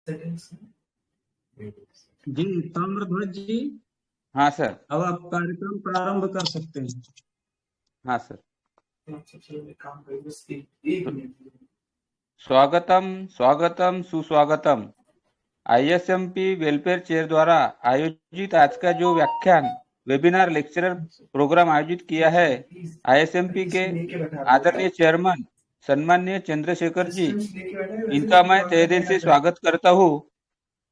जी ताम्रध्वज जी, हाँ सर। अब आप कार्यक्रम प्रारंभ कर सकते हैं। हाँ सर। स्वागतम स्वागतम सुस्वागतम। आईएसएमपी वेलफेयर चेयर द्वारा आयोजित आज का जो व्याख्यान वेबिनार लेक्चरर प्रोग्राम आयोजित किया है, आईएसएमपी के आदरणीय चेयरमैन सम्माननीय चंद्रशेखर जी, इनका मैं तहे दिल से स्वागत करता हूँ।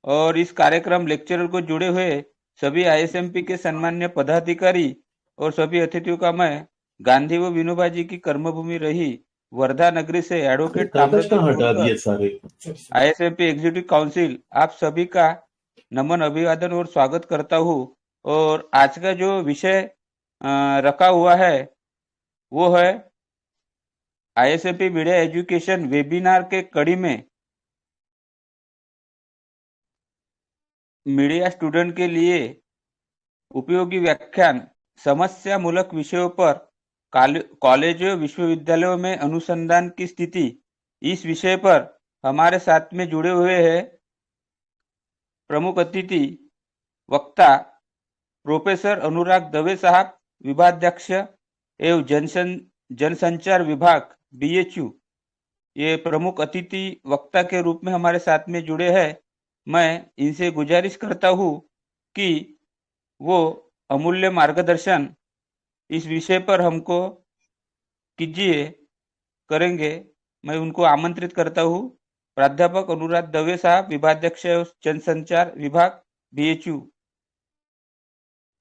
और इस कार्यक्रम लेक्चरर को जुड़े हुए सभी आईएसएमपी के सम्माननीय पदाधिकारी और सभी अतिथियों का मैं गांधी व विनोबा जी की कर्मभूमि रही वर्धा नगरी से एडवोकेट कागज कहाँ हटा दिए सारे? आईएसएमपी एग्जीक्यूटिव काउंसिल आप सभी का नमन अभिवादन और स्वागत करता हूँ। और आज का जो विषय रखा हुआ है वो है आईएसएमपी मीडिया एजुकेशन वेबिनार के कड़ी में मीडिया स्टूडेंट के लिए उपयोगी व्याख्यान समस्या मूलक विषयों पर कॉलेजों विश्वविद्यालयों में अनुसंधान की स्थिति, इस विषय पर हमारे साथ में जुड़े हुए हैं प्रमुख अतिथि वक्ता प्रोफेसर अनुराग दवे साहब, विभागाध्यक्ष एवं जनसंचार विभाग बीएचयू, ये प्रमुख अतिथि वक्ता के रूप में हमारे साथ में जुड़े हैं। मैं इनसे गुजारिश करता हूँ कि वो अमूल्य मार्गदर्शन इस विषय पर हमको कीजिए करेंगे। मैं उनको आमंत्रित करता हूँ। प्राध्यापक अनुराग दवे साहब, विभागाध्यक्ष जनसंचार विभाग बीएचयू,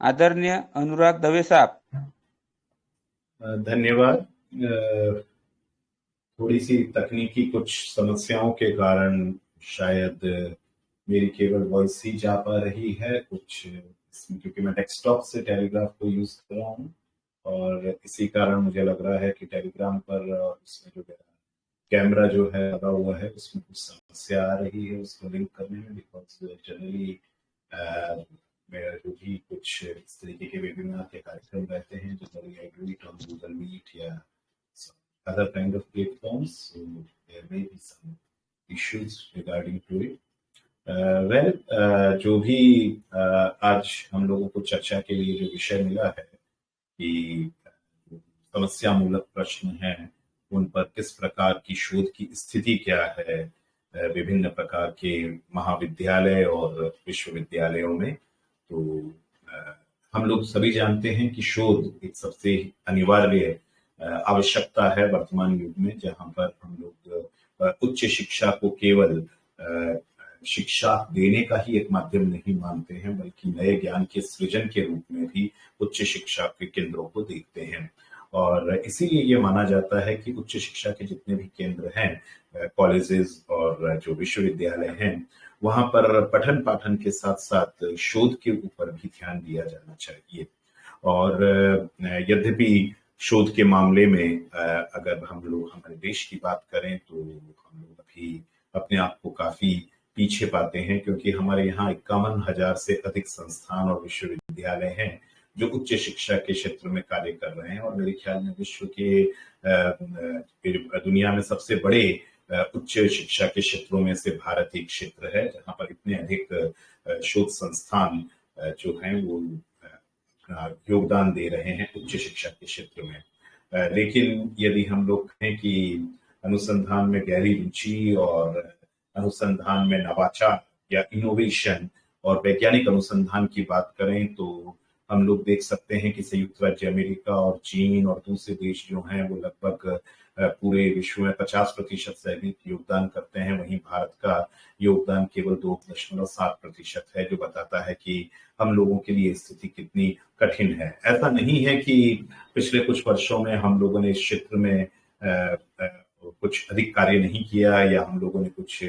आदरणीय अनुराग दवे साहब। धन्यवाद। थोड़ी सी तकनीकी कुछ समस्याओं के कारण शायद मेरी केवल वॉइस ही जा पा रही है कुछ इसमें, क्योंकि मैं डेस्कटॉप से टेलीग्राफ को यूज कर रहा हूँ और इसी कारण मुझे लग रहा है कि टेलीग्राम पर उसमें जो कैमरा जो है लगा हुआ है उसमें कुछ समस्या आ रही है उसको लिंक करने में, बिकॉज जनरली मेरा जो भी कुछ इस तरीके के वेबिनार के कार्यक्रम रहते हैं generally I do it on Google Meet या other kind of platforms, so there may be some issues regarding to it. जो भी आज हम लोगों को चर्चा के लिए जो विषय मिला है कि समस्या मूलक प्रश्न हैं, उन पर किस प्रकार की शोध की स्थिति क्या है विभिन्न प्रकार के महाविद्यालय और विश्वविद्यालयों में। तो हम लोग सभी जानते हैं कि शोध एक सबसे अनिवार्य आवश्यकता है वर्तमान युग में, जहां पर हम लोग उच्च शिक्षा को केवल शिक्षा देने का ही एक माध्यम नहीं मानते हैं, बल्कि नए ज्ञान के सृजन के रूप में भी उच्च शिक्षा के केंद्रों को देखते हैं। और इसीलिए ये माना जाता है कि उच्च शिक्षा के जितने भी केंद्र हैं, कॉलेजेस और जो विश्वविद्यालय हैं, वहां पर पठन पाठन के साथ साथ शोध के ऊपर भी ध्यान दिया जाना चाहिए। और यद्यपि शोध के मामले में अगर हम लोग हमारे देश की बात करें तो हम लोग अभी अपने आप को काफी पीछे पाते हैं, क्योंकि हमारे यहाँ 51,000 से अधिक संस्थान और विश्वविद्यालय हैं जो उच्च शिक्षा के क्षेत्र में कार्य कर रहे हैं। और मेरे ख्याल में विश्व के दुनिया में सबसे बड़े उच्च शिक्षा के क्षेत्रों में से भारत एक क्षेत्र है जहां पर इतने अधिक शोध संस्थान जो हैं वो योगदान दे रहे हैं उच्च शिक्षा के क्षेत्र में। लेकिन यदि हम लोग कहें कि अनुसंधान में गहरी रुचि और अनुसंधान में नवाचार या इनोवेशन और वैज्ञानिक अनुसंधान की बात करें तो हम लोग देख सकते हैं कि संयुक्त राज्य अमेरिका और चीन और दूसरे देश जो हैं वो लगभग पूरे विश्व में 50% से अधिक योगदान करते हैं। वहीं भारत का योगदान केवल 2.7% है, जो बताता है कि हम लोगों के लिए स्थिति कितनी कठिन है। ऐसा नहीं है कि पिछले कुछ वर्षों में हम लोगों ने इस क्षेत्र में कुछ अधिक कार्य नहीं किया या हम लोगों ने कुछ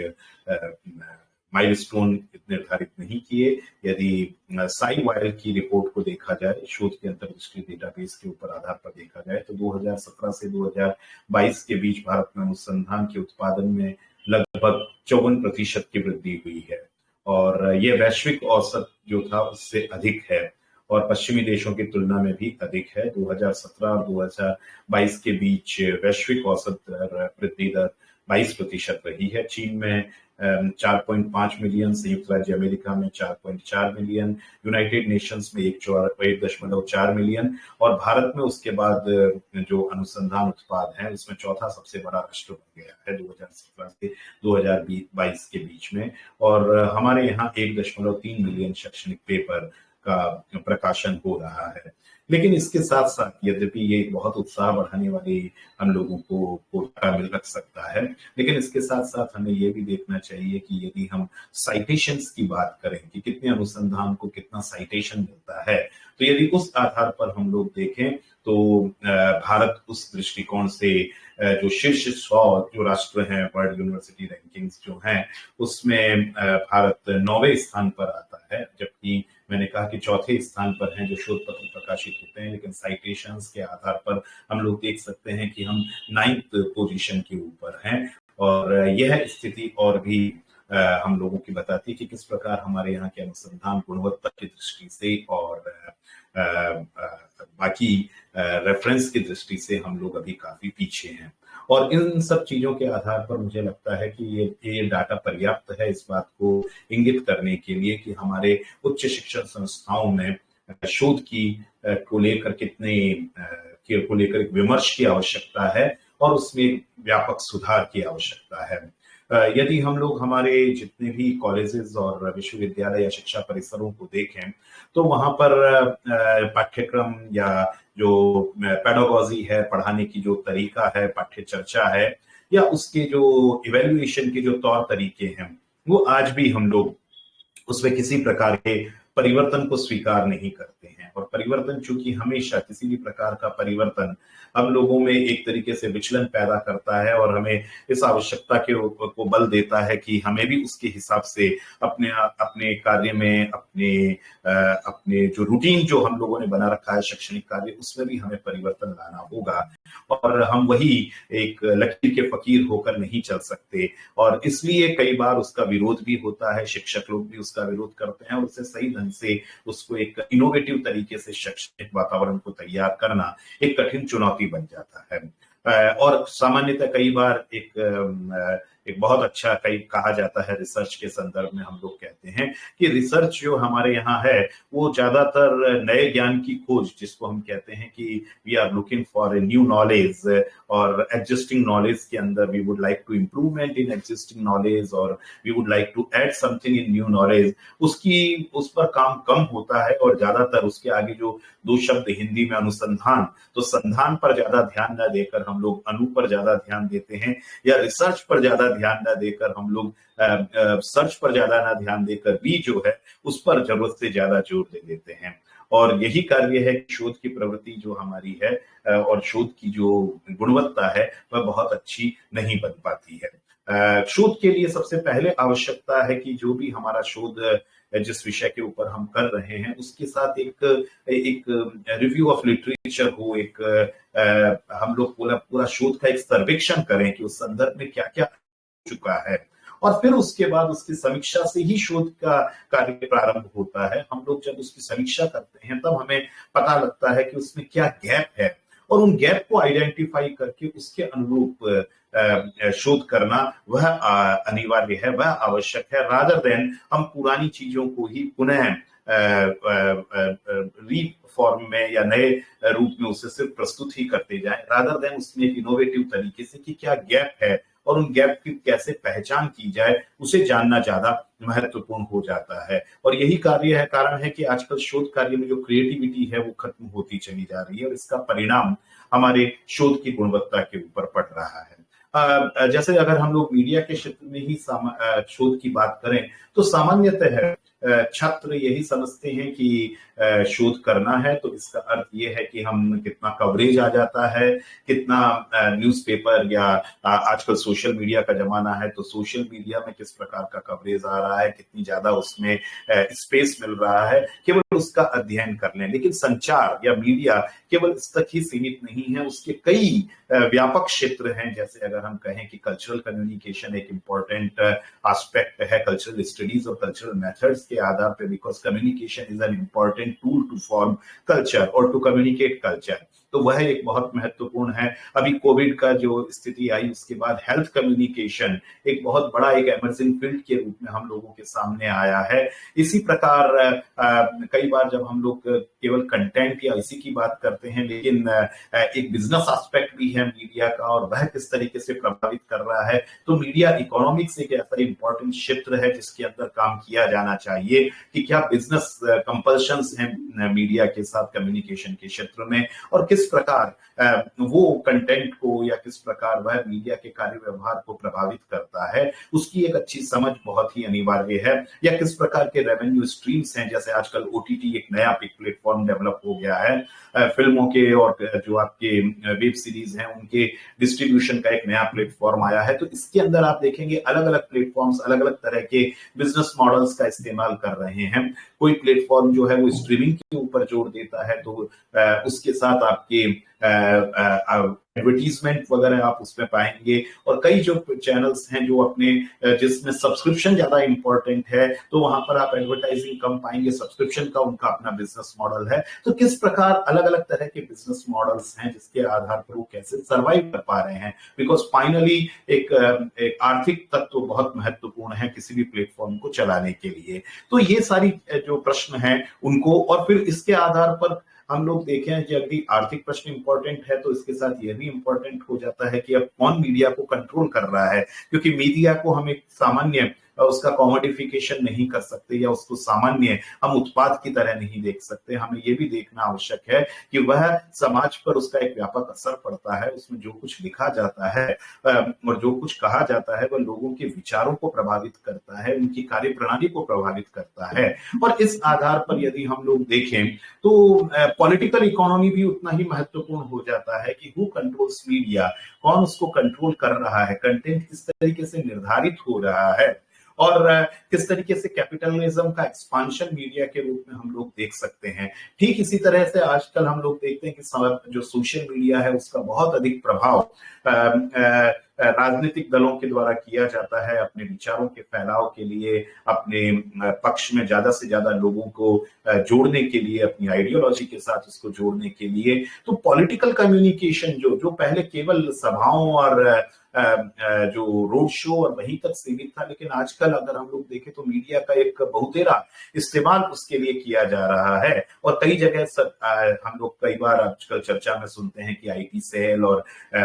माइलस्टोन निर्धारित नहीं किए। यदि साइवायर की रिपोर्ट को देखा जाए, शोध के अंतर्दृष्टि डेटाबेस के ऊपर आधार पर देखा जाए, तो 2017 से 2022 के बीच भारत में अनुसंधान के उत्पादन में लगभग 54% की वृद्धि हुई है और ये वैश्विक औसत जो था उससे अधिक है और पश्चिमी देशों की तुलना में भी अधिक है। 2017 और 2022 के बीच वैश्विक औसत वृद्धि दर 22% रही है। चीन में 4.5 मिलियन, संयुक्त राज्य अमेरिका में 4.4 मिलियन, यूनाइटेड नेशंस में 1.4 मिलियन, और भारत में उसके बाद जो अनुसंधान उत्पाद है उसमें चौथा सबसे बड़ा राष्ट्र बन गया है 2017 से 2022 के बीच में। और हमारे यहाँ 1.3 मिलियन शैक्षणिक पेपर का प्रकाशन हो रहा है। लेकिन इसके साथ साथ, यद्यपि ये बहुत उत्साह बढ़ाने वाली हम लोगों को मिल रख सकता है, लेकिन इसके साथ साथ हमें ये भी देखना चाहिए कि यदि हम साइटेशंस की बात करें कि कितने अनुसंधान को कितना साइटेशन मिलता है, तो यदि उस आधार पर हम लोग देखें तो भारत उस दृष्टिकोण से जो शीर्ष 100 जो राष्ट्र हैं वर्ल्ड यूनिवर्सिटी रैंकिंग्स जो हैं उसमें भारत 9वें स्थान पर आता है, जबकि मैंने कहा कि चौथे स्थान पर हैं जो शोध पत्र प्रकाशित होते हैं, लेकिन साइटेशंस के आधार पर हम लोग देख सकते हैं कि हम 9th पोजीशन के ऊपर हैं। और यह स्थिति और भी हम लोगों की बताती है कि किस प्रकार हमारे यहाँ के अनुसंधान गुणवत्ता की दृष्टि से और बाकी रेफरेंस की दृष्टि से हम लोग अभी काफी पीछे हैं। और इन सब चीजों के आधार पर मुझे लगता है कि ये डाटा पर्याप्त है इस बात को इंगित करने के लिए कि हमारे उच्च शिक्षण संस्थाओं में शोध को लेकर को लेकर एक विमर्श की आवश्यकता है और उसमें व्यापक सुधार की आवश्यकता है। यदि हम लोग हमारे जितने भी कॉलेजेस और विश्वविद्यालय या शिक्षा परिसरों को देखें तो वहां पर पाठ्यक्रम या जो पेडागोजी है, पढ़ाने की जो तरीका है, पाठ्य चर्चा है, या उसके जो इवैल्यूएशन के जो तौर तरीके हैं, वो आज भी हम लोग उसमें किसी प्रकार के परिवर्तन को स्वीकार नहीं करते हैं। और परिवर्तन चूंकि हमेशा किसी भी प्रकार का परिवर्तन हम लोगों में एक तरीके से विचलन पैदा करता है और हमें इस आवश्यकता को बल देता है कि हमें भी उसके हिसाब से अपने कार्य में अपने जो रूटीन जो हम लोगों ने बना रखा है शैक्षणिक कार्य, उसमें भी हमें परिवर्तन लाना होगा। और हम वही एक लकीर के फकीर होकर नहीं चल सकते, और इसलिए कई बार उसका विरोध भी होता है, शिक्षक लोग भी उसका विरोध करते हैं, और उसे सही ढंग से उसको एक इनोवेटिव तरीके से शैक्षणिक वातावरण को तैयार करना एक कठिन चुनौती बन जाता है। और सामान्यतः कई बार एक बहुत अच्छा कहा जाता है, रिसर्च के संदर्भ में हम लोग कहते हैं कि रिसर्च जो हमारे यहाँ है वो ज्यादातर नए ज्ञान की खोज, जिसको हम कहते हैं कि we are looking for a new knowledge, और एग्जिस्टिंग नॉलेज के अंदर we would like to improvement in existing knowledge और we would like to add something in new knowledge, उस पर काम कम होता है। और ज्यादातर उसके आगे जो दो शब्द हिंदी में अनुसंधान, तो संधान पर ज्यादा ध्यान न देकर हम लोग अनु पर ज्यादा ध्यान देते हैं, या रिसर्च पर ज्यादा ध्यान न देकर हम लोग सर्च पर ज्यादा ना ध्यान देकर भी जो है उस पर जरूरत से ज्यादा जोर दे देते हैं। और यही कार्य है कि शोध की प्रवृत्ति जो हमारी है और शोध की जो गुणवत्ता है वह बहुत अच्छी नहीं बन पाती है। शोध के लिए सबसे पहले आवश्यकता है कि जो भी हमारा शोध जिस विषय के ऊपर हम कर रहे हैं उसके साथ एक रिव्यू ऑफ लिटरेचर हो, हम लोग पूरा शोध का एक सर्वेक्षण करें कि उस संदर्भ में क्या क्या चुका है, और फिर उसके बाद उसकी समीक्षा से ही शोध का कार्य प्रारंभ होता है। हम लोग जब उसकी समीक्षा करते हैं तब हमें पता लगता है कि उसमें क्या गैप है, और उन गैप को आइडेंटिफाई करके उसके अनुरूप शोध करना वह अनिवार्य है, वह आवश्यक है, रादर देन हम पुरानी चीजों को ही पुनः रीफॉर्म में या नए रूप में उसे सिर्फ प्रस्तुत ही करते जाएं, रादर देन उसमें एक इनोवेटिव तरीके से कि क्या गैप है और उन गैप की कैसे पहचान की जाए, उसे जानना ज्यादा महत्वपूर्ण हो जाता है। और यही कारण है कि आजकल शोध कार्य में जो क्रिएटिविटी है वो खत्म होती चली जा रही है, और इसका परिणाम हमारे शोध की गुणवत्ता के ऊपर पड़ रहा है। जैसे अगर हम लोग मीडिया के क्षेत्र में ही शोध की बात करें तो सामान्यतः छात्र यही समझते हैं कि शोध करना है तो इसका अर्थ ये है कि हम कितना कवरेज आ जाता है, कितना न्यूज़पेपर या आजकल सोशल मीडिया का जमाना है तो सोशल मीडिया में किस प्रकार का कवरेज आ रहा है, कितनी ज्यादा उसमें स्पेस मिल रहा है, केवल उसका अध्ययन कर लें। लेकिन संचार या मीडिया केवल इस तक ही सीमित नहीं है, उसके कई व्यापक क्षेत्र हैं। जैसे अगर हम कहें कि कल्चरल कम्युनिकेशन एक इम्पोर्टेंट एस्पेक्ट है, कल्चरल स्टडीज और कल्चरल मेथड्स के आधार पे, because communication is an important tool to form culture और टू कम्युनिकेट कल्चर। तो वह एक बहुत महत्वपूर्ण है। अभी कोविड का जो स्थिति आई उसके बाद हेल्थ कम्युनिकेशन एक बहुत बड़ा एक एमर्जिंग फील्ड के रूप में हम लोगों के सामने आया है। इसी प्रकार कई बार जब हम लोग केवल कंटेंट या इसी की बात करते हैं, लेकिन एक बिजनेस एस्पेक्ट भी है मीडिया का और वह किस तरीके से प्रभावित कर रहा है, तो मीडिया इकोनॉमिक्स एक ऐसा इंपॉर्टेंट क्षेत्र है जिसके अंदर काम किया जाना चाहिए कि क्या बिजनेस कंपल्शंस हैं मीडिया के साथ कम्युनिकेशन के क्षेत्र में, और किस प्रकार वो कंटेंट को या किस प्रकार वह मीडिया के कार्य व्यवहार को प्रभावित करता है, उसकी एक अच्छी समझ बहुत ही अनिवार्य है। या किस प्रकार के रेवेन्यू स्ट्रीम्स हैं, जैसे आजकल ओटीटी एक नया प्लेटफॉर्म डेवलप हो गया है, फिल्मों के और जो आपके वेब सीरीज हैं उनके डिस्ट्रीब्यूशन का एक नया प्लेटफॉर्म आया है। तो इसके अंदर आप देखेंगे अलग अलग प्लेटफॉर्म्स अलग अलग तरह के बिजनेस मॉडल्स का इस्तेमाल कर रहे हैं। कोई प्लेटफॉर्म जो है वो स्ट्रीमिंग के ऊपर जोर देता है, तो उसके साथ आपके एडवर्टीजमेंट वगैरह आप उसमें पाएंगे, और कई जो चैनल्स हैं जो अपने जिसमें सब्सक्रिप्शन ज्यादा इंपॉर्टेंट है, तो वहां पर आप एडवर्टाइजिंग कम पाएंगे, सब्सक्रिप्शन का उनका अपना बिजनेस मॉडल है। तो किस प्रकार अलग अलग तरह के बिजनेस मॉडल्स हैं जिसके आधार पर वो कैसे सर्वाइव कर पा रहे हैं, बिकॉज फाइनली एक आर्थिक तत्व बहुत महत्वपूर्ण है किसी भी प्लेटफॉर्म को चलाने के लिए। तो ये सारी जो प्रश्न हैं उनको, और फिर इसके आधार पर हम लोग देखें कि अभी आर्थिक प्रश्न इंपॉर्टेंट है तो इसके साथ यह भी इंपॉर्टेंट हो जाता है कि अब कौन मीडिया को कंट्रोल कर रहा है, क्योंकि मीडिया को हम एक सामान्य उसका कॉमोडिफिकेशन नहीं कर सकते या उसको सामान्य हम उत्पाद की तरह नहीं देख सकते। हमें यह भी देखना आवश्यक है कि वह समाज पर उसका एक व्यापक असर पड़ता है, उसमें जो कुछ लिखा जाता है और जो कुछ कहा जाता है वह लोगों के विचारों को प्रभावित करता है, उनकी कार्यप्रणाली को प्रभावित करता है। और इस आधार पर यदि हम लोग देखें तो पॉलिटिकल इकोनॉमी भी उतना ही महत्वपूर्ण हो जाता है कि हु कंट्रोल्स मीडिया, कौन उसको कंट्रोल कर रहा है, कंटेंट किस तरीके से निर्धारित हो रहा है, और किस तरीके से कैपिटलिज्म का एक्सपांशन मीडिया के रूप में हम लोग देख सकते हैं। ठीक इसी तरह से आजकल हम लोग देखते हैं कि जो सोशल मीडिया है उसका बहुत अधिक प्रभाव राजनीतिक दलों के द्वारा किया जाता है अपने विचारों के फैलाव के लिए, अपने पक्ष में ज्यादा से ज्यादा लोगों को जोड़ने के लिए, अपनी आइडियोलॉजी के साथ उसको जोड़ने के लिए। तो पॉलिटिकल कम्युनिकेशन जो पहले केवल सभाओं और जो रोड शो और वहीं तक सीमित था, लेकिन आजकल अगर हम लोग देखें तो मीडिया का एक बहुतेरा इस्तेमाल उसके लिए किया जा रहा है। और कई जगह हम लोग कई बार आजकल चर्चा में सुनते हैं कि आईटी सेल और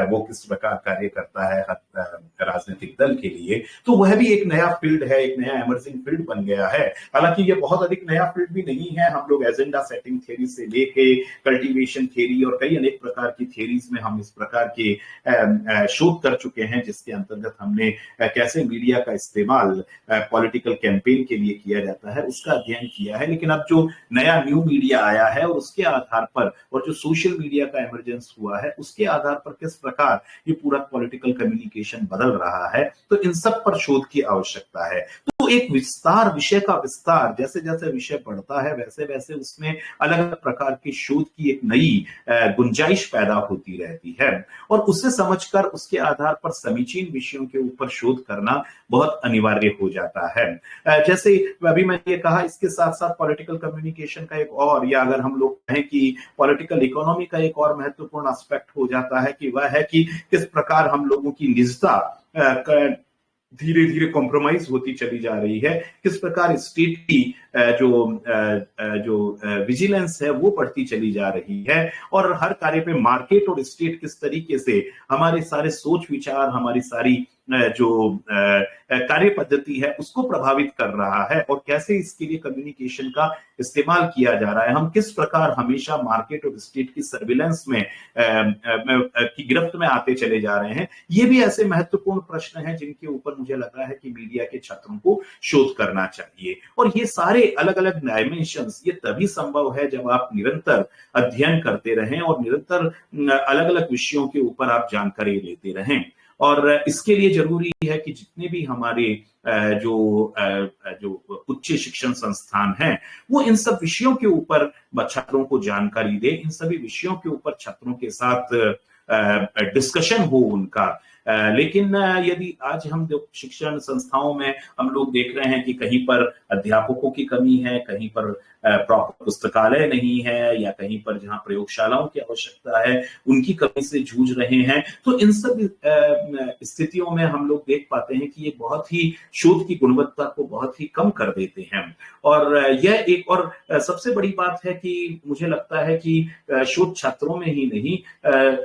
वो किस प्रकार कार्य करता है राजनीतिक दल के लिए। तो वह भी एक नया फील्ड है, एक नया एमर्जिंग फील्ड बन गया है। हालांकि ये बहुत अधिक नया फील्ड भी नहीं है। हम लोग एजेंडा सेटिंग थ्योरी से लेके कल्टीवेशन थ्योरी और कई अनेक प्रकार की थ्योरीज में हम इस प्रकार के शोध कर चुके हैं, जिसके अंतर्गत हमने कैसे मीडिया का इस्तेमाल पॉलिटिकल कैंपेन के लिए किया जाता है उसका अध्ययन किया है। लेकिन अब जो नया न्यू मीडिया आया है और उसके आधार पर, और जो सोशल मीडिया का इमरजेंस हुआ है उसके आधार पर किस प्रकार ये पूरा पॉलिटिकल कम्युनिकेशन बदल रहा है, तो इन सब पर शोध की आवश्यकता है। तो एक विषय का विस्तार, जैसे जैसे विषय बढ़ता है वैसे वैसे उसमें अलग अलग प्रकार के शोध की एक नई गुंजाइश पैदा होती रहती है, और उसे समझकर उसके आधार पर समीचीन विषयों के ऊपर शोध करना बहुत अनिवार्य हो जाता है। जैसे अभी मैंने ये कहा, इसके साथ साथ पॉलिटिकल कम्युनिकेशन का एक और, या अगर हम लोग कहें कि पॉलिटिकल इकोनॉमी का एक और महत्वपूर्ण एस्पेक्ट हो जाता है कि वह है कि किस प्रकार हम लोगों की निजता धीरे धीरे कॉम्प्रोमाइज होती चली जा रही है, किस प्रकार स्टेट की जो विजिलेंस है वो बढ़ती चली जा रही है, और हर कार्य पे मार्केट और स्टेट किस तरीके से हमारे सारे सोच विचार, हमारी सारी जो कार्य पद्धति है उसको प्रभावित कर रहा है, और कैसे इसके लिए कम्युनिकेशन का इस्तेमाल किया जा रहा है। हम किस प्रकार हमेशा मार्केट और स्टेट की सर्विलेंस में की गिरफ्त में आते चले जा रहे हैं। ये भी ऐसे महत्वपूर्ण प्रश्न हैं जिनके ऊपर मुझे लगा है कि मीडिया के छात्रों को शोध करना चाहिए। और ये सारे अलग अलग डायमेंशंस ये तभी संभव है जब आप निरंतर अध्ययन करते रहें और निरंतर अलग अलग विषयों के ऊपर आप जानकारी लेते रहें। और इसके लिए जरूरी है कि जितने भी हमारे जो उच्च शिक्षण संस्थान हैं वो इन सब विषयों के ऊपर छात्रों को जानकारी दे, इन सभी विषयों के ऊपर छात्रों के साथ डिस्कशन हो उनका, लेकिन यदि आज हम शिक्षण संस्थाओं में हम लोग देख रहे हैं कि कहीं पर अध्यापकों की कमी है, कहीं पर प्रॉपर पुस्तकालय नहीं है, या कहीं पर जहां प्रयोगशालाओं की आवश्यकता है उनकी कमी से जूझ रहे हैं, तो इन सब स्थितियों में हम लोग देख पाते हैं कि ये बहुत ही शोध की गुणवत्ता को बहुत ही कम कर देते हैं। और यह एक और सबसे बड़ी बात है कि मुझे लगता है कि शोध छात्रों में ही नहीं,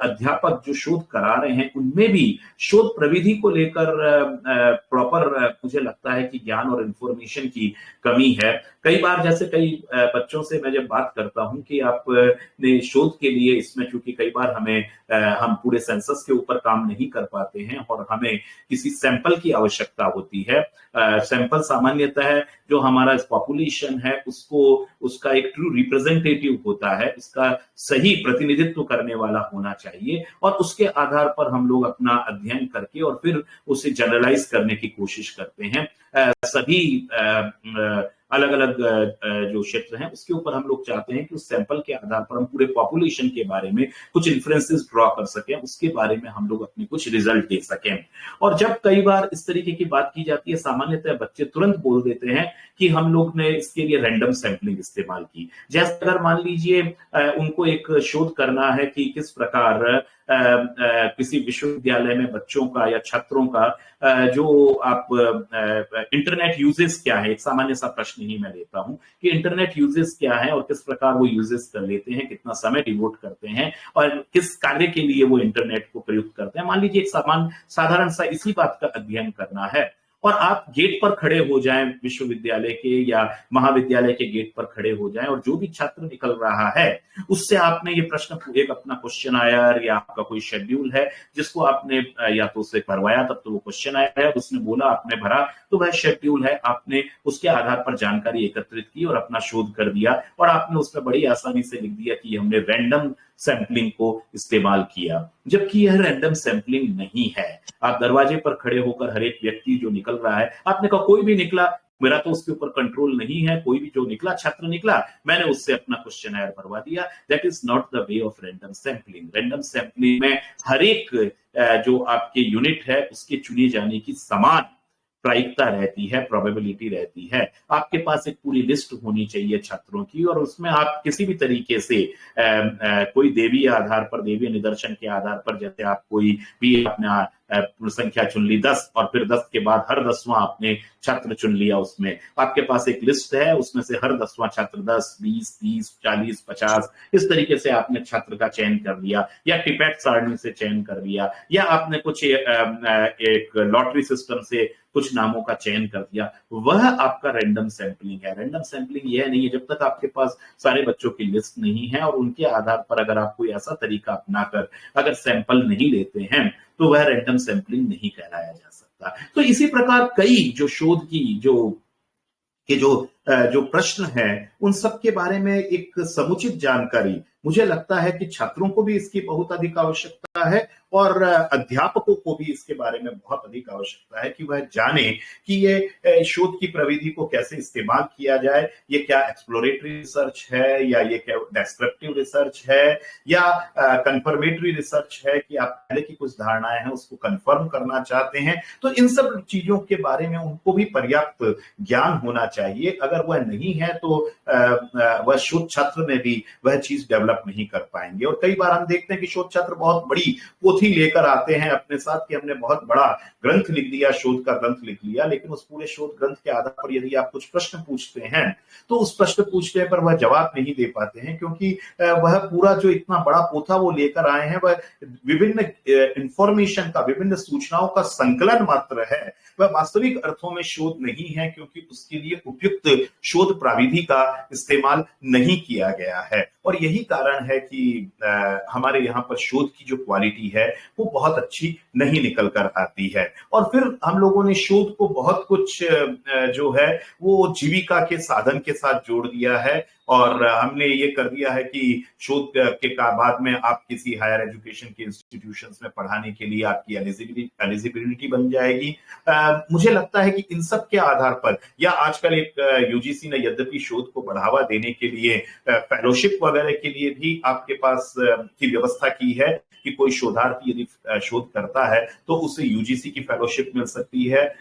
अध्यापक जो शोध करा रहे हैं उनमें भी शोध प्रविधि को लेकर प्रॉपर मुझे लगता है कि ज्ञान और इंफॉर्मेशन की कमी है। कई बार जैसे कई बच्चों से मैं जब बात करता हूं कि आपने शोध के लिए इसमें, चूंकि कई बार हमें हम पूरे सेंसस के ऊपर काम नहीं कर पाते हैं और हमें किसी सैंपल की आवश्यकता होती है। सैंपल सामान्यतः जो हमारा पॉपुलेशन है उसको, उसका एक ट्रू रिप्रेजेंटेटिव होता है, उसका सही प्रतिनिधित्व करने वाला होना चाहिए, और उसके आधार पर हम लोग अपना अध्ययन करके और फिर उसे जनरलाइज करने की कोशिश करते हैं। सभी अलग अलग जो क्षेत्र हैं उसके ऊपर हम लोग चाहते हैं कि उस सैंपल के आधार पर हम पूरे पॉपुलेशन के बारे में कुछ इन्फ्रेंसेस ड्रॉ कर सकें, उसके बारे में हम लोग अपने कुछ रिजल्ट दे सकें। और जब कई बार इस तरीके की बात की जाती है, सामान्यतः बच्चे तुरंत बोल देते हैं कि हम लोग ने इसके लिए रैंडम सैंपलिंग इस्तेमाल की। जैसे अगर मान लीजिए उनको एक शोध करना है कि किस प्रकार किसी विश्वविद्यालय में बच्चों का या छात्रों का जो आप इंटरनेट यूजेस क्या है, एक सामान्य सा प्रश्न ही मैं लेता हूं कि इंटरनेट यूजेस क्या है और किस प्रकार वो यूजेस कर लेते हैं, कितना समय डिवोट करते हैं और किस कार्य के लिए वो इंटरनेट को प्रयुक्त करते हैं। मान लीजिए एक साधारण सा इसी बात का अध्ययन करना है और आप गेट पर खड़े हो जाएं, विश्वविद्यालय के या महाविद्यालय के गेट पर खड़े हो जाएं, और जो भी छात्र निकल रहा है उससे आपने ये प्रश्न, एक अपना क्वेश्चन आयर या आपका कोई शेड्यूल है जिसको आपने या तो उससे भरवाया, तब तो वो क्वेश्चन आया है, उसने बोला, आपने भरा, तो वह शेड्यूल है, आपने उसके आधार पर जानकारी एकत्रित की और अपना शोध कर दिया, और आपने उसमें बड़ी आसानी से लिख दिया कि हमने रैंडम सैंपलिंग को इस्तेमाल किया, जबकि यह रैंडम सैंपलिंग नहीं है। आप दरवाजे पर खड़े होकर हर एक व्यक्ति जो निकल रहा है, आपने कहा कोई भी निकला, मेरा तो उसके ऊपर कंट्रोल नहीं है, कोई भी जो निकला छात्र निकला, मैंने उससे अपना क्वेश्चन आयर भरवा दिया। That is not the way of random sampling. Random sampling में हर एक जो आपके यूनिट है उसके चुने जाने की समान प्रायिकता रहती है, प्रोबेबिलिटी रहती है। आपके पास एक पूरी लिस्ट होनी चाहिए छात्रों की, और उसमें आप किसी भी तरीके से कोई देवीय आधार पर, देवीय निदर्शन के आधार पर, जैसे आप कोई भी अपना संख्या चुन ली 10 और फिर 10 के बाद हर 10वां आपने छात्र चुन लिया, उसमें आपके पास एक लिस्ट है, उसमें से हर 10वां छात्र 10, 20, 30, 40, 50 इस तरीके से आपने छात्र का चयन कर लिया, या टिपैट सारणी से चयन कर लिया, या आपने कुछ एक लॉटरी सिस्टम से कुछ नामों का चयन कर दिया, वह आपका रैंडम सैंपलिंग है। रैंडम सैंपलिंग यह नहीं है, जब तक आपके पास सारे बच्चों की लिस्ट नहीं है और उनके आधार पर अगर आप कोई ऐसा तरीका अपनाकर अगर सैंपल नहीं लेते हैं तो वह रैंडम सैंपलिंग नहीं कहलाया जा सकता। तो इसी प्रकार कई जो शोध की जो प्रश्न है उन सब के बारे में एक समुचित जानकारी, मुझे लगता है कि छात्रों को भी इसकी बहुत अधिक आवश्यकता है और अध्यापकों को भी इसके बारे में बहुत अधिक आवश्यकता है कि वह जाने कि ये शोध की प्रविधि को कैसे इस्तेमाल किया जाए। ये क्या एक्सप्लोरेटरी रिसर्च है, या ये क्या डेस्क्रिप्टिव रिसर्च है, या कंफर्मेटरी रिसर्च है कि आप पहले की कुछ धारणाएं हैं उसको कंफर्म करना चाहते हैं। तो इन सब चीजों के बारे में उनको भी पर्याप्त ज्ञान होना चाहिए। अगर वह नहीं है तो वह शोध छात्र में भी वह चीज डेवलप नहीं कर पाएंगे। और कई बार हम देखते हैं कि शोध छात्र बहुत बड़ी पोथी लेकर आते हैं अपने साथ कि हमने बहुत बड़ा ग्रंथ लिख दिया, शोध का ग्रंथ लिख लिया, लेकिन उस पूरे शोध ग्रंथ के आधार पर यदि आप कुछ प्रश्न पूछते हैं तो उस प्रश्न पूछने पर वह जवाब नहीं दे पाते हैं, क्योंकि वह पूरा जो इतना बड़ा पोथा वो लेकर आए हैं वह विभिन्न इंफॉर्मेशन का, विभिन्न सूचनाओं का संकलन मात्र है, वह वास्तविक अर्थों में शोध नहीं है, क्योंकि उसके लिए उपयुक्त शोध प्रविधि का इस्तेमाल नहीं किया गया है। और यही कारण है कि हमारे यहाँ पर शोध की जो क्वालिटी है वो बहुत अच्छी नहीं निकल कर आती है। और फिर हम लोगों ने शोध को बहुत कुछ जो है वो जीविका के साधन के साथ जोड़ दिया है, और हमने ये कर दिया है कि शोध के बाद में आप किसी हायर एजुकेशन के इंस्टीट्यूशंस में पढ़ाने के लिए आपकी एलिजिबिलिटी बन जाएगी। मुझे लगता है कि इन सब के आधार पर, या आजकल एक यूजीसी ने यद्यपि शोध को बढ़ावा देने के लिए फेलोशिप वगैरह के लिए भी आपके पास की व्यवस्था की है कि कोई शोधार्थी यदि शोध करता है तो उसे यूजीसी की फेलोशिप मिल सकती है।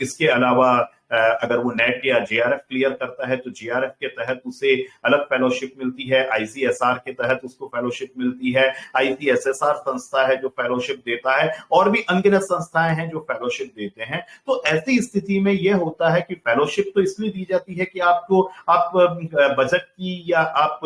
इसके अलावा अगर वो नेट या जेआरएफ क्लियर करता है तो जेआरएफ के तहत उसे अलग फेलोशिप मिलती है, आईसीएसआर के तहत उसको फेलोशिप मिलती है, आईसीएसएसआर संस्था है जो फेलोशिप देता है, और भी अनगिनत संस्थाएं हैं जो फेलोशिप देते हैं। तो ऐसी स्थिति में यह होता है कि फेलोशिप तो इसलिए दी जाती है कि आप बजट की या आप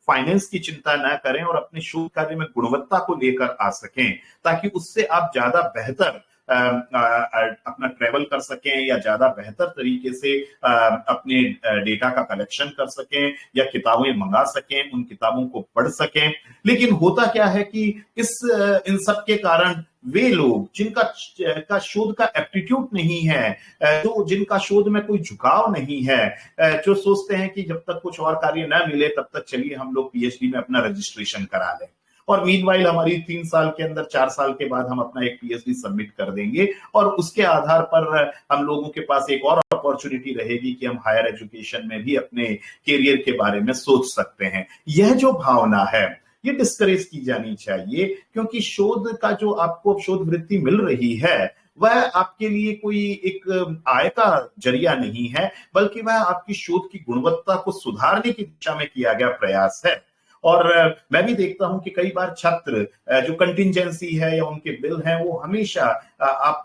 फाइनेंस की चिंता न करें और अपने शोध कार्य में गुणवत्ता को लेकर आ सकें, ताकि उससे आप ज्यादा बेहतर अपना ट्रेवल कर सकें या ज्यादा बेहतर तरीके से अपने डेटा का कलेक्शन कर सकें या किताबें मंगा सकें, उन किताबों को पढ़ सकें। लेकिन होता क्या है कि इन सब के कारण वे लोग जिनका शोध का एप्टीट्यूड नहीं है, तो जिनका शोध में कोई झुकाव नहीं है, जो सोचते हैं कि जब तक कुछ और कार्य न मिले तब तक चलिए हम लोग पीएचडी में अपना रजिस्ट्रेशन करा लें, और मीनवाइल हमारी 3 साल के अंदर 4 साल के बाद हम अपना एक पीएचडी सबमिट कर देंगे और उसके आधार पर हम लोगों के पास एक और अपॉर्चुनिटी रहेगी कि हम हायर एजुकेशन में भी अपने कैरियर के बारे में सोच सकते हैं। यह जो भावना है ये डिस्करेज की जानी चाहिए, क्योंकि शोध का जो आपको शोध वृत्ति मिल रही है वह आपके लिए कोई एक आय का जरिया नहीं है, बल्कि वह आपकी शोध की गुणवत्ता को सुधारने की दिशा में किया गया प्रयास है। और मैं भी देखता हूं कि कई बार छात्र जो कंटिंजेंसी है या उनके बिल हैं वो हमेशा आप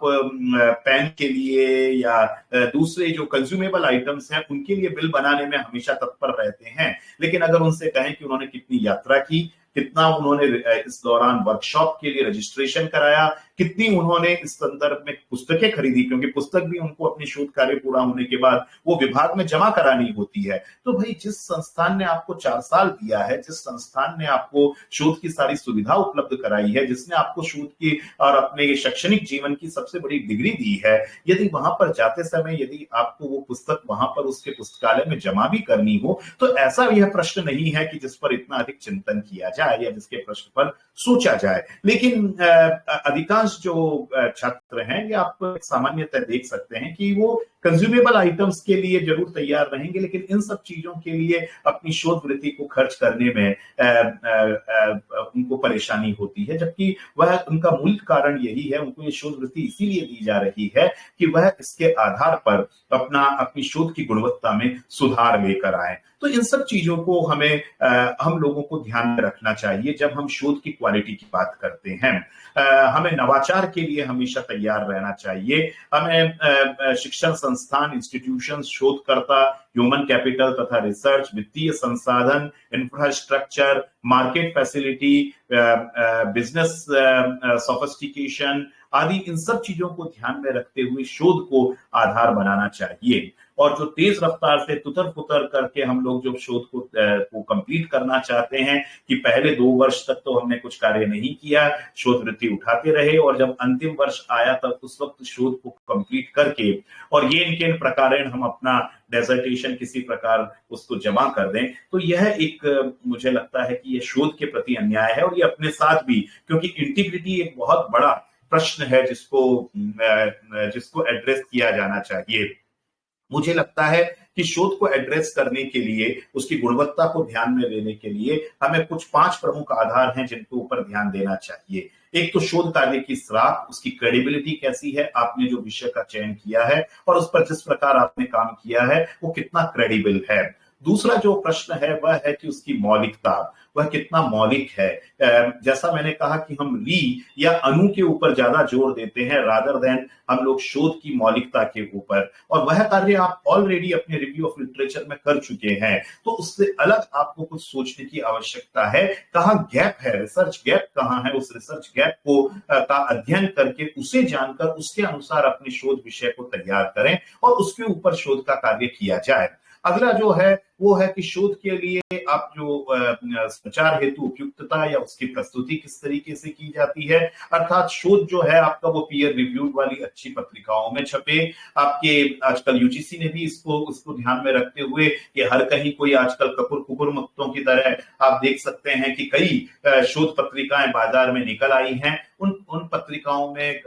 पेन के लिए या दूसरे जो कंज्यूमेबल आइटम्स हैं उनके लिए बिल बनाने में हमेशा तत्पर रहते हैं। लेकिन अगर उनसे कहें कि उन्होंने कितनी यात्रा की, कितना उन्होंने इस दौरान वर्कशॉप के लिए रजिस्ट्रेशन कराया, कितनी उन्होंने इस संदर्भ में पुस्तकें खरीदी, क्योंकि पुस्तक भी उनको अपनी शोध कार्य पूरा होने के बाद वो विभाग में जमा करानी होती है। तो भाई जिस संस्थान ने आपको 4 साल दिया है, जिस संस्थान ने आपको शोध की सारी सुविधा उपलब्ध कराई है, जिसने आपको शोध की और अपने शैक्षणिक जीवन की सबसे बड़ी डिग्री दी है, यदि वहां पर जाते समय यदि आपको वो पुस्तक वहां पर उसके पुस्तकालय में जमा भी करनी हो, तो ऐसा यह प्रश्न नहीं है कि जिस पर इतना अधिक चिंतन किया जाए या जिसके प्रश्न पर सोचा जाए। लेकिन अधिकांश जो छात्र हैं ये आप सामान्यतः देख सकते हैं कि वो कंज्यूमेबल आइटम्स के लिए जरूर तैयार रहेंगे, लेकिन इन सब चीजों के लिए अपनी शोध वृत्ति को खर्च करने में उनको परेशानी होती है, जबकि वह उनका मूल कारण यही है, उनको ये शोध वृत्ति इसीलिए दी जा रही है कि वह इसके आधार पर अपनी शोध की गुणवत्ता में सुधार लेकर आए। तो इन सब चीजों को हम लोगों को ध्यान में रखना चाहिए जब हम शोध की क्वालिटी की बात करते हैं। हमें नवाचार के लिए हमेशा तैयार रहना चाहिए। हमें शिक्षण संस्थान, इंस्टीट्यूशन, शोधकर्ता, ह्यूमन कैपिटल तथा रिसर्च, वित्तीय संसाधन, infrastructure, market facility, business sophistication आदि इन सब चीजों को ध्यान में रखते हुए शोध को आधार बनाना चाहिए। और जो तेज रफ्तार से तुतर पुतर करके हम लोग जो शोध को कंप्लीट करना चाहते हैं कि पहले 2 वर्ष तक तो हमने कुछ कार्य नहीं किया, शोध वृत्ति उठाते रहे और जब अंतिम वर्ष आया तब उस वक्त शोध को कंप्लीट करके और ये इनके प्रकार हम अपना डेजर्टेशन किसी प्रकार उसको जमा कर दें, तो यह एक मुझे लगता है कि यह शोध के प्रति अन्याय है। और ये अपने साथ भी, क्योंकि इंटीग्रिटी एक बहुत बड़ा प्रश्न है जिसको एड्रेस किया जाना चाहिए। मुझे लगता है कि शोध को एड्रेस करने के लिए, उसकी गुणवत्ता को ध्यान में लेने के लिए हमें कुछ 5 प्रमुख आधार हैं जिनके ऊपर ध्यान देना चाहिए। एक तो शोध कार्य की सराहना, उसकी क्रेडिबिलिटी कैसी है, आपने जो विषय का चयन किया है और उस पर जिस प्रकार आपने काम किया है वो कितना क्रेडिबल है। दूसरा जो प्रश्न है वह है कि उसकी मौलिकता, वह कितना मौलिक है। जैसा मैंने कहा कि हम री या अणु के ऊपर ज्यादा जोर देते हैं रादर देन हम लोग शोध की मौलिकता के ऊपर, और वह कार्य आप ऑलरेडी अपने रिव्यू ऑफ लिटरेचर में कर चुके हैं, तो उससे अलग आपको कुछ सोचने की आवश्यकता है। कहाँ गैप है, रिसर्च गैप कहाँ है, उस रिसर्च गैप को का अध्ययन करके उसे जानकर उसके अनुसार अपने शोध विषय को तैयार करें और उसके ऊपर शोध का कार्य किया जाए। अगला जो है वो है कि शोध के लिए आप जो संचार हेतु उपयुक्तता या उसकी प्रस्तुति किस तरीके से की जाती है, अर्थात शोध जो है आपका वो पीयर रिव्यूड वाली अच्छी पत्रिकाओं में छपे। आपके आजकल यूजीसी ने भी उसको ध्यान में रखते हुए कि हर कहीं कोई आजकल कुकुर मुक्तों की तरह आप देख सकते हैं कि कई शोध पत्रिकाएं बाजार में निकल आई हैं। उन पत्रिकाओं में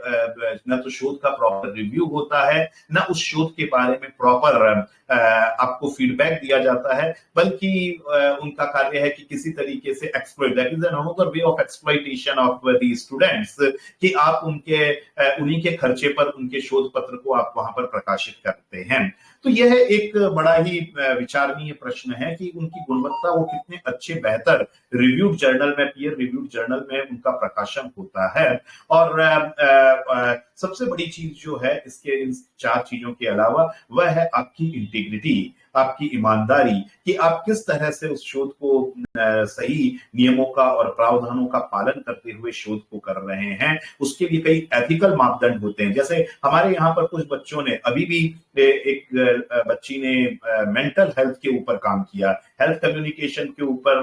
न तो शोध का प्रॉपर रिव्यू होता है, न उस शोध के बारे में प्रॉपर आपको फीडबैक दिया जाता जाता है, बल्कि उनका कार्य है कि किसी तरीके से exploit, that is another way of exploitation of the students, कि आप उन्हीं के खर्चे पर उनके शोध पत्र को आप वहां पर प्रकाशित करते हैं। तो यह एक बड़ा ही विचारणीय प्रश्न है कि उनकी गुणवत्ता, वो कितने अच्छे बेहतर रिव्यूड जर्नल में, पीयर रिव्यूड जर्नल में उनका प्रकाशन होता है। और सबसे बड़ी चीज जो है इसके इन 4 चीजों के अलावा, वह है आपकी इंटीग्रिटी, आपकी ईमानदारी, कि आप किस तरह से उस शोध को सही नियमों का और प्रावधानों का पालन करते हुए शोध को कर रहे हैं। उसके लिए कई एथिकल मापदंड होते हैं। जैसे हमारे यहाँ पर कुछ बच्चों ने, अभी भी एक बच्ची ने मेंटल हेल्थ के ऊपर काम किया, हेल्थ कम्युनिकेशन के ऊपर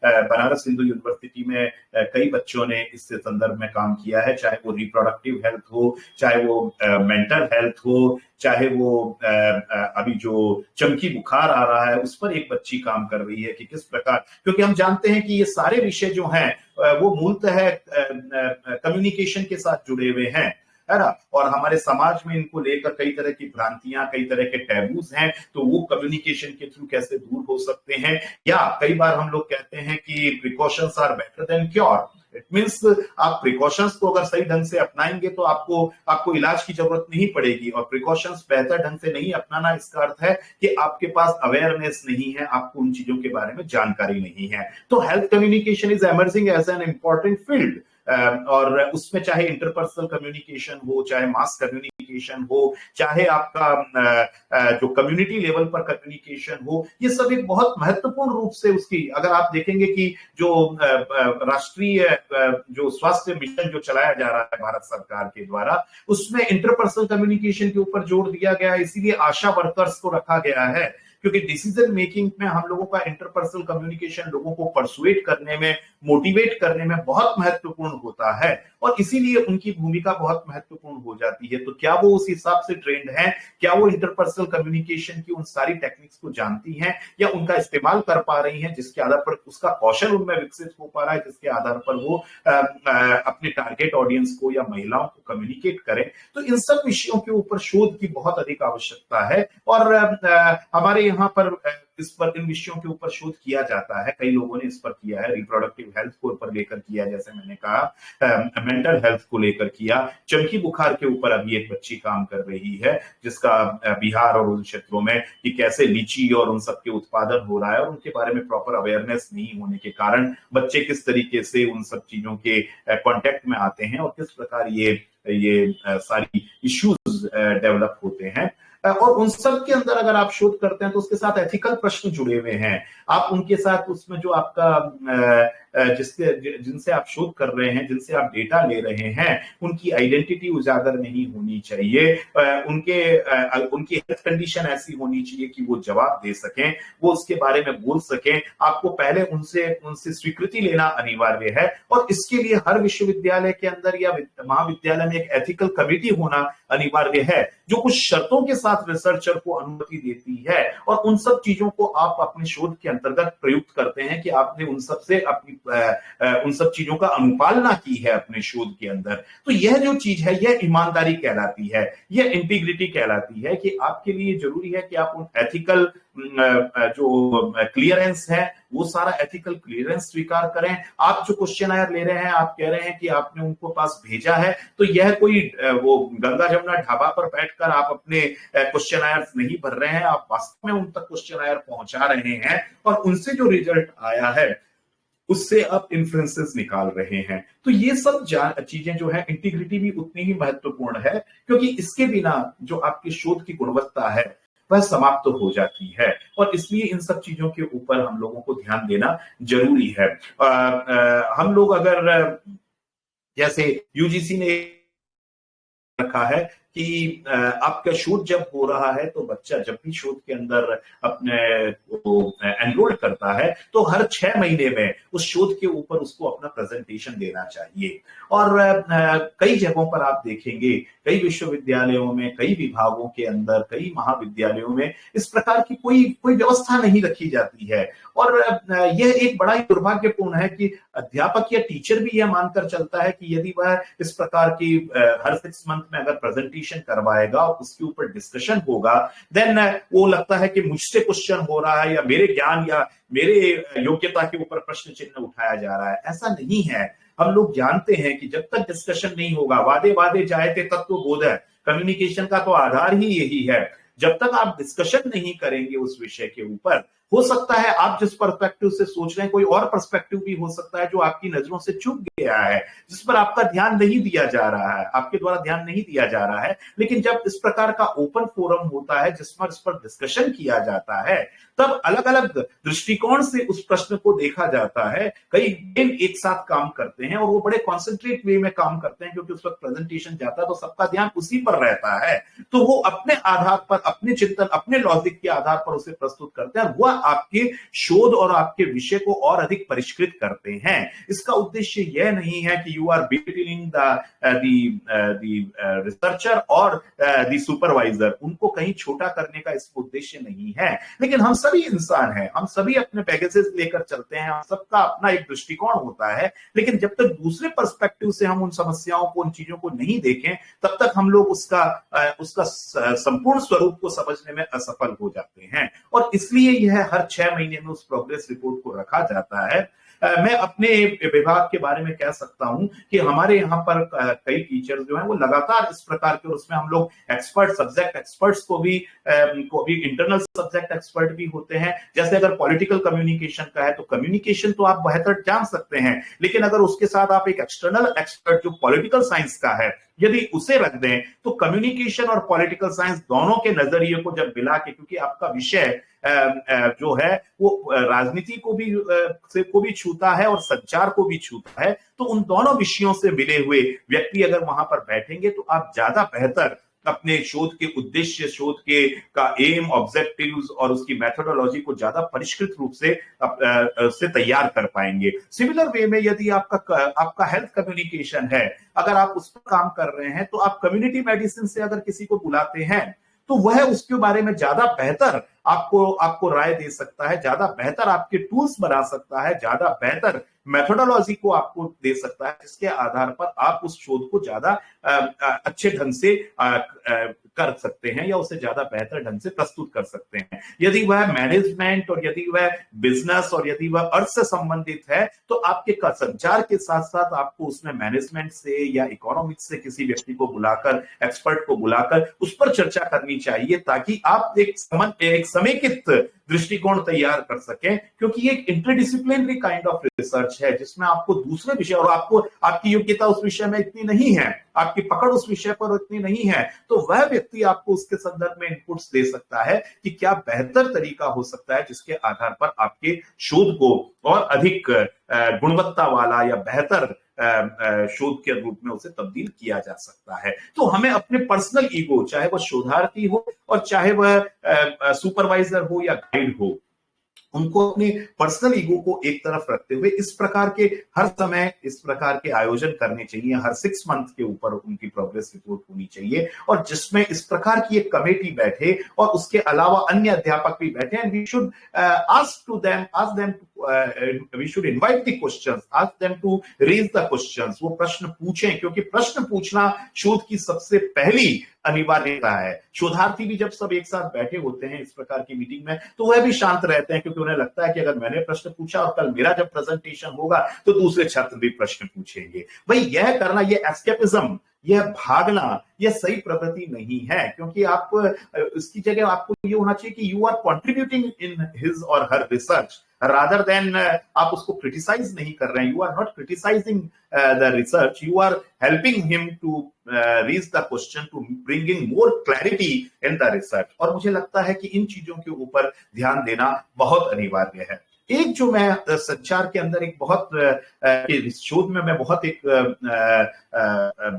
बनारस हिंदू यूनिवर्सिटी में कई बच्चों ने इस संदर्भ में काम किया है, चाहे वो रिप्रोडक्टिव हेल्थ हो, चाहे वो मेंटल हेल्थ हो, चाहे वो अभी जो चमकी बुखार आ रहा है उस पर एक बच्ची काम कर रही है कि किस प्रकार, क्योंकि हम जानते हैं कि ये सारे विषय जो हैं वो मूलतः कम्युनिकेशन के साथ जुड़े हुए हैं, है ना। और हमारे समाज में इनको लेकर कई तरह की भ्रांतियां, कई तरह के टैबूज हैं, तो वो कम्युनिकेशन के थ्रू कैसे दूर हो सकते हैं। या कई बार हम लोग कहते हैं कि precautions are better than cure. It means आप प्रिकॉशंस को अगर सही ढंग से अपनाएंगे तो आपको इलाज की जरूरत नहीं पड़ेगी, और प्रिकॉशंस बेहतर ढंग से नहीं अपनाना, इसका अर्थ है कि आपके पास अवेयरनेस नहीं है, आपको उन चीजों के बारे में जानकारी नहीं है। तो health communication is emerging as an important field, और उसमें चाहे इंटरपर्सनल कम्युनिकेशन हो, चाहे मास कम्युनिकेशन हो, चाहे आपका जो कम्युनिटी लेवल पर कम्युनिकेशन हो, ये सब एक बहुत महत्वपूर्ण रूप से उसकी, अगर आप देखेंगे कि जो राष्ट्रीय जो स्वास्थ्य मिशन जो चलाया जा रहा है भारत सरकार के द्वारा, उसमें इंटरपर्सनल कम्युनिकेशन के ऊपर जोर दिया गया है। इसीलिए आशा वर्कर्स को रखा गया है, क्योंकि डिसीजन मेकिंग में हम लोगों का इंटरपर्सनल कम्युनिकेशन लोगों को परसुएट करने में, मोटिवेट करने में बहुत महत्वपूर्ण होता है, और इसीलिए उनकी भूमिका बहुत महत्वपूर्ण हो जाती है। तो क्या वो उस हिसाब से ट्रेंड हैं? क्या वो इंटरपर्सनल कम्युनिकेशन की उन सारी टेक्निक्स को जानती हैं या उनका इस्तेमाल कर पा रही हैं, जिसके आधार पर उसका कौशल उनमें विकसित हो पा रहा है, जिसके आधार पर वो अपने टारगेट ऑडियंस को या महिलाओं को कम्युनिकेट करें। तो इन सब विषयों के ऊपर शोध की बहुत अधिक आवश्यकता है, और हमारे यहाँ पर इस पर, इन विषयों के ऊपर शोध किया जाता है। कई लोगों ने इस पर किया है, रिप्रोडक्टिव हेल्थ को ऊपर लेकर किया, जैसे मैंने कहा, मेंटल हेल्थ को लेकर किया, चमकी बुखार के ऊपर अभी एक बच्ची काम कर रही है, जिसका बिहार और उन क्षेत्रों में कि कैसे लीची और उन सब के उत्पादन हो रहा है, और उनके बारे में प्रॉपर अवेयरनेस नहीं होने के कारण बच्चे किस तरीके से उन सब चीजों के कॉन्टेक्ट में आते हैं, और किस प्रकार ये सारी इश्यूज डेवलप होते हैं। और उन सब के अंदर अगर आप शोध करते हैं तो उसके साथ एथिकल प्रश्न जुड़े हुए हैं। आप उनके साथ, उसमें जो आपका जिनसे आप शोध कर रहे हैं, जिनसे आप डेटा ले रहे हैं, उनकी आइडेंटिटी उजागर नहीं होनी चाहिए, उनकी हेल्थ कंडीशन ऐसी होनी चाहिए कि वो जवाब दे सकें, वो उसके बारे में बोल सकें। आपको पहले उनसे स्वीकृति लेना अनिवार्य है, और इसके लिए हर विश्वविद्यालय के अंदर या महाविद्यालय में एक एथिकल कमेटी होना अनिवार्य है, जो कुछ शर्तों के साथ रिसर्चर को अनुमति देती है, और उन सब चीजों को आप अपने शोध के अंतर्गत प्रयुक्त करते हैं कि आपने उन सब चीजों का अनुपालना की है अपने शोध के अंदर। तो यह जो चीज है, यह ईमानदारी कहलाती है, यह इंटीग्रिटी कहलाती है, कि आपके लिए जरूरी है कि आप उन एथिकल जो क्लियरेंस है, वो सारा एथिकल क्लियरेंस स्वीकार करें। आप जो क्वेश्चनायर ले रहे हैं, आप कह रहे हैं कि आपने उनको पास भेजा है, तो यह कोई वो गंगा जमुना ढाबा पर बैठकर आप अपने क्वेश्चनायर नहीं भर रहे हैं, आप वास्तव में उन तक क्वेश्चनायर पहुंचा रहे हैं, और उनसे जो रिजल्ट आया है उससे आप इन्फ्लुएंसेस निकाल रहे हैं। तो ये सब चीजें जो है, इंटीग्रिटी भी उतनी ही महत्वपूर्ण है, क्योंकि इसके बिना जो आपके शोध की गुणवत्ता है वह समाप्त हो जाती है, और इसलिए इन सब चीजों के ऊपर हम लोगों को ध्यान देना जरूरी है। हम लोग अगर, जैसे यूजीसी ने रखा है कि आपका शोध जब हो रहा है, तो बच्चा जब भी शोध के अंदर अपने एनरोल करता है, तो हर 6 महीने में उस शोध के ऊपर उसको अपना प्रेजेंटेशन देना चाहिए। और कई जगहों पर आप देखेंगे, कई विश्वविद्यालयों में, कई विभागों के अंदर, कई महाविद्यालयों में इस प्रकार की कोई व्यवस्था नहीं रखी जाती है। और यह एक बड़ा ही दुर्भाग्यपूर्ण है कि अध्यापक या टीचर भी यह मानकर चलता है कि यदि वह इस प्रकार की हर 6 मंथ में अगर प्रेजेंटेशन करवाएगा और उसके ऊपर डिस्कशन होगा, देन वो लगता है कि मुझसे क्वेश्चन हो रहा है, या मेरे ज्ञान या मेरे योग्यता के ऊपर प्रश्न चिन्ह उठाया जा रहा है। ऐसा नहीं है। हम लोग जानते हैं कि जब तक डिस्कशन नहीं होगा, वादे वादे जायते तत्व बोधः, कम्युनिकेशन का तो आधार ही यही है। जब तक आप डिस्कशन नहीं करेंगे उस विषय के ऊपर, हो सकता है आप जिस पर्सपेक्टिव से सोच रहे हैं कोई और पर्सपेक्टिव भी हो सकता है जो आपकी नजरों से चूक गया है, जिस पर आपका ध्यान नहीं दिया जा रहा है, आपके द्वारा ध्यान नहीं दिया जा रहा है। लेकिन जब इस प्रकार का ओपन फोरम होता है जिस पर इस पर डिस्कशन किया जाता है, तब अलग अलग दृष्टिकोण से उस प्रश्न को देखा जाता है। कई दिन एक साथ काम करते हैं और वो बड़े कॉन्सेंट्रेट वे में काम करते हैं, क्योंकि उस वक्त प्रेजेंटेशन जाता है तो सबका ध्यान उसी पर रहता है। तो वो अपने आधार पर, अपने चिंतन, अपने लॉजिक के आधार पर उसे प्रस्तुत करते हैं। वह आपके शोध और आपके विषय को और अधिक परिष्कृत करते हैं। इसका उद्देश्य यह नहीं है कि यू आर बेटलिंग द रिसर्चर और द सुपरवाइजर, उनको कहीं छोटा करने का इसका उद्देश्य नहीं है। लेकिन हम सभी इंसान हैं, हम सभी अपने बैगेजेस लेकर चलते हैं, हम सबका अपना एक दृष्टिकोण होता है। लेकिन जब तक दूसरे पर्सपेक्टिव से हम उन समस्याओं को, उन चीजों को नहीं देखें, तब तक हम लोग उसका संपूर्ण स्वरूप को समझने में असफल हो जाते हैं। और इसलिए यह हर 6 महीने में उस प्रोग्रेस रिपोर्ट को रखा जाता है। मैं अपने विभाग के बारे में कह सकता हूं कि हमारे यहाँ पर कई टीचर्स जो हैं वो लगातार इस प्रकार के, और उसमें हम लोग एक्सपर्ट, सब्जेक्ट एक्सपर्ट्स को भी इंटरनल सब्जेक्ट एक्सपर्ट भी होते हैं। जैसे अगर पॉलिटिकल कम्युनिकेशन का है तो कम्युनिकेशन तो आप बेहतर जान सकते हैं, लेकिन अगर उसके साथ आप एक एक्सटर्नल एक्सपर्ट जो पॉलिटिकल साइंस का है यदि उसे रख दें, तो कम्युनिकेशन और पॉलिटिकल साइंस दोनों के नजरिए को जब मिला के, क्योंकि आपका विषय जो है वो राजनीति को भी छूता है और संचार को भी छूता है, तो उन दोनों विषयों से मिले हुए व्यक्ति अगर वहां पर बैठेंगे तो आप ज्यादा बेहतर अपने शोध के उद्देश्य, शोध के का एम, ऑब्जेक्टिव्स और उसकी मेथोडोलॉजी को ज्यादा परिष्कृत रूप से तैयार कर पाएंगे। सिमिलर वे में यदि आपका हेल्थ कम्युनिकेशन है, अगर आप उस पर काम कर रहे हैं, तो आप कम्युनिटी मेडिसिन से अगर किसी को बुलाते हैं तो वह उसके बारे में ज्यादा बेहतर आपको राय दे सकता है, ज्यादा बेहतर आपके टूल्स बना सकता है, ज्यादा बेहतर मेथोडोलॉजी को आपको दे सकता है, जिसके आधार पर आप उस शोध को ज्यादा अच्छे ढंग से कर सकते हैं या उसे ज्यादा बेहतर ढंग से प्रस्तुत कर सकते हैं। यदि वह मैनेजमेंट और यदि वह बिजनेस और यदि वह अर्थ से संबंधित है, तो आपके संचार के साथ साथ आपको उसमें मैनेजमेंट से या इकोनॉमिक्स से किसी व्यक्ति को बुलाकर, एक्सपर्ट को बुलाकर उस पर चर्चा करनी चाहिए, ताकि आप एक समेकित दृष्टिकोण तैयार कर सकें। क्योंकि ये एक इंटरडिसिप्लिनरी काइंड ऑफ रिसर्च है जिसमें आपको दूसरे विषय, और आपकी योग्यता उस विषय में इतनी नहीं है, आपकी पकड़ उस विषय पर इतनी नहीं है, तो वह व्यक्ति आपको उसके संदर्भ में इनपुट्स दे सकता है कि क्या बेहतर तरीका हो सकता है जिसके आधार पर आपके शोध को और अधिक गुणवत्ता वाला या बेहतर शोध के रूप में उसे तब्दील किया जा सकता है। तो हमें अपने पर्सनल ईगो, चाहे वह शोधार्थी हो और चाहे वह सुपरवाइजर हो या गाइड हो, उनको अपने पर्सनल ईगो को एक तरफ रखते हुए इस प्रकार के हर समय इस प्रकार के आयोजन करने चाहिए। हर 6 मंथ के ऊपर उनकी प्रोग्रेस रिपोर्ट होनी चाहिए, और जिसमें इस प्रकार की एक कमेटी बैठे और उसके अलावा अन्य अध्यापक भी बैठे। And we should we should invite the questions, ask them to raise the questions, वो प्रश्न पूछें, क्योंकि प्रश्न पूछना शोध की सबसे पहली अनिवार्यता है। शोधार्थी भी जब सब एक साथ बैठे होते हैं इस प्रकार की मीटिंग में, तो वह भी शांत रहते हैं, क्योंकि उन्हें लगता है कि अगर मैंने प्रश्न पूछा और कल मेरा जब प्रेजेंटेशन होगा तो दूसरे छात्र भी प्रश्न पूछेंगे। भाई यह करना, यह एस्केपिज्म, यह भागना, यह सही प्रवृत्ति नहीं है। क्योंकि आप इसकी जगह आपको ये होना चाहिए कि you are contributing in his और हर रिसर्च, रादर देन आप उसको क्रिटिसाइज नहीं कर रहे हैं। You are not criticising the research, you are helping him to raise the question, to bring in more clarity in the research. और मुझे लगता है कि इन चीजों के ऊपर ध्यान देना बहुत अनिवार्य है। एक जो मैं संचार के अंदर एक बहुत शोध में मैं बहुत एक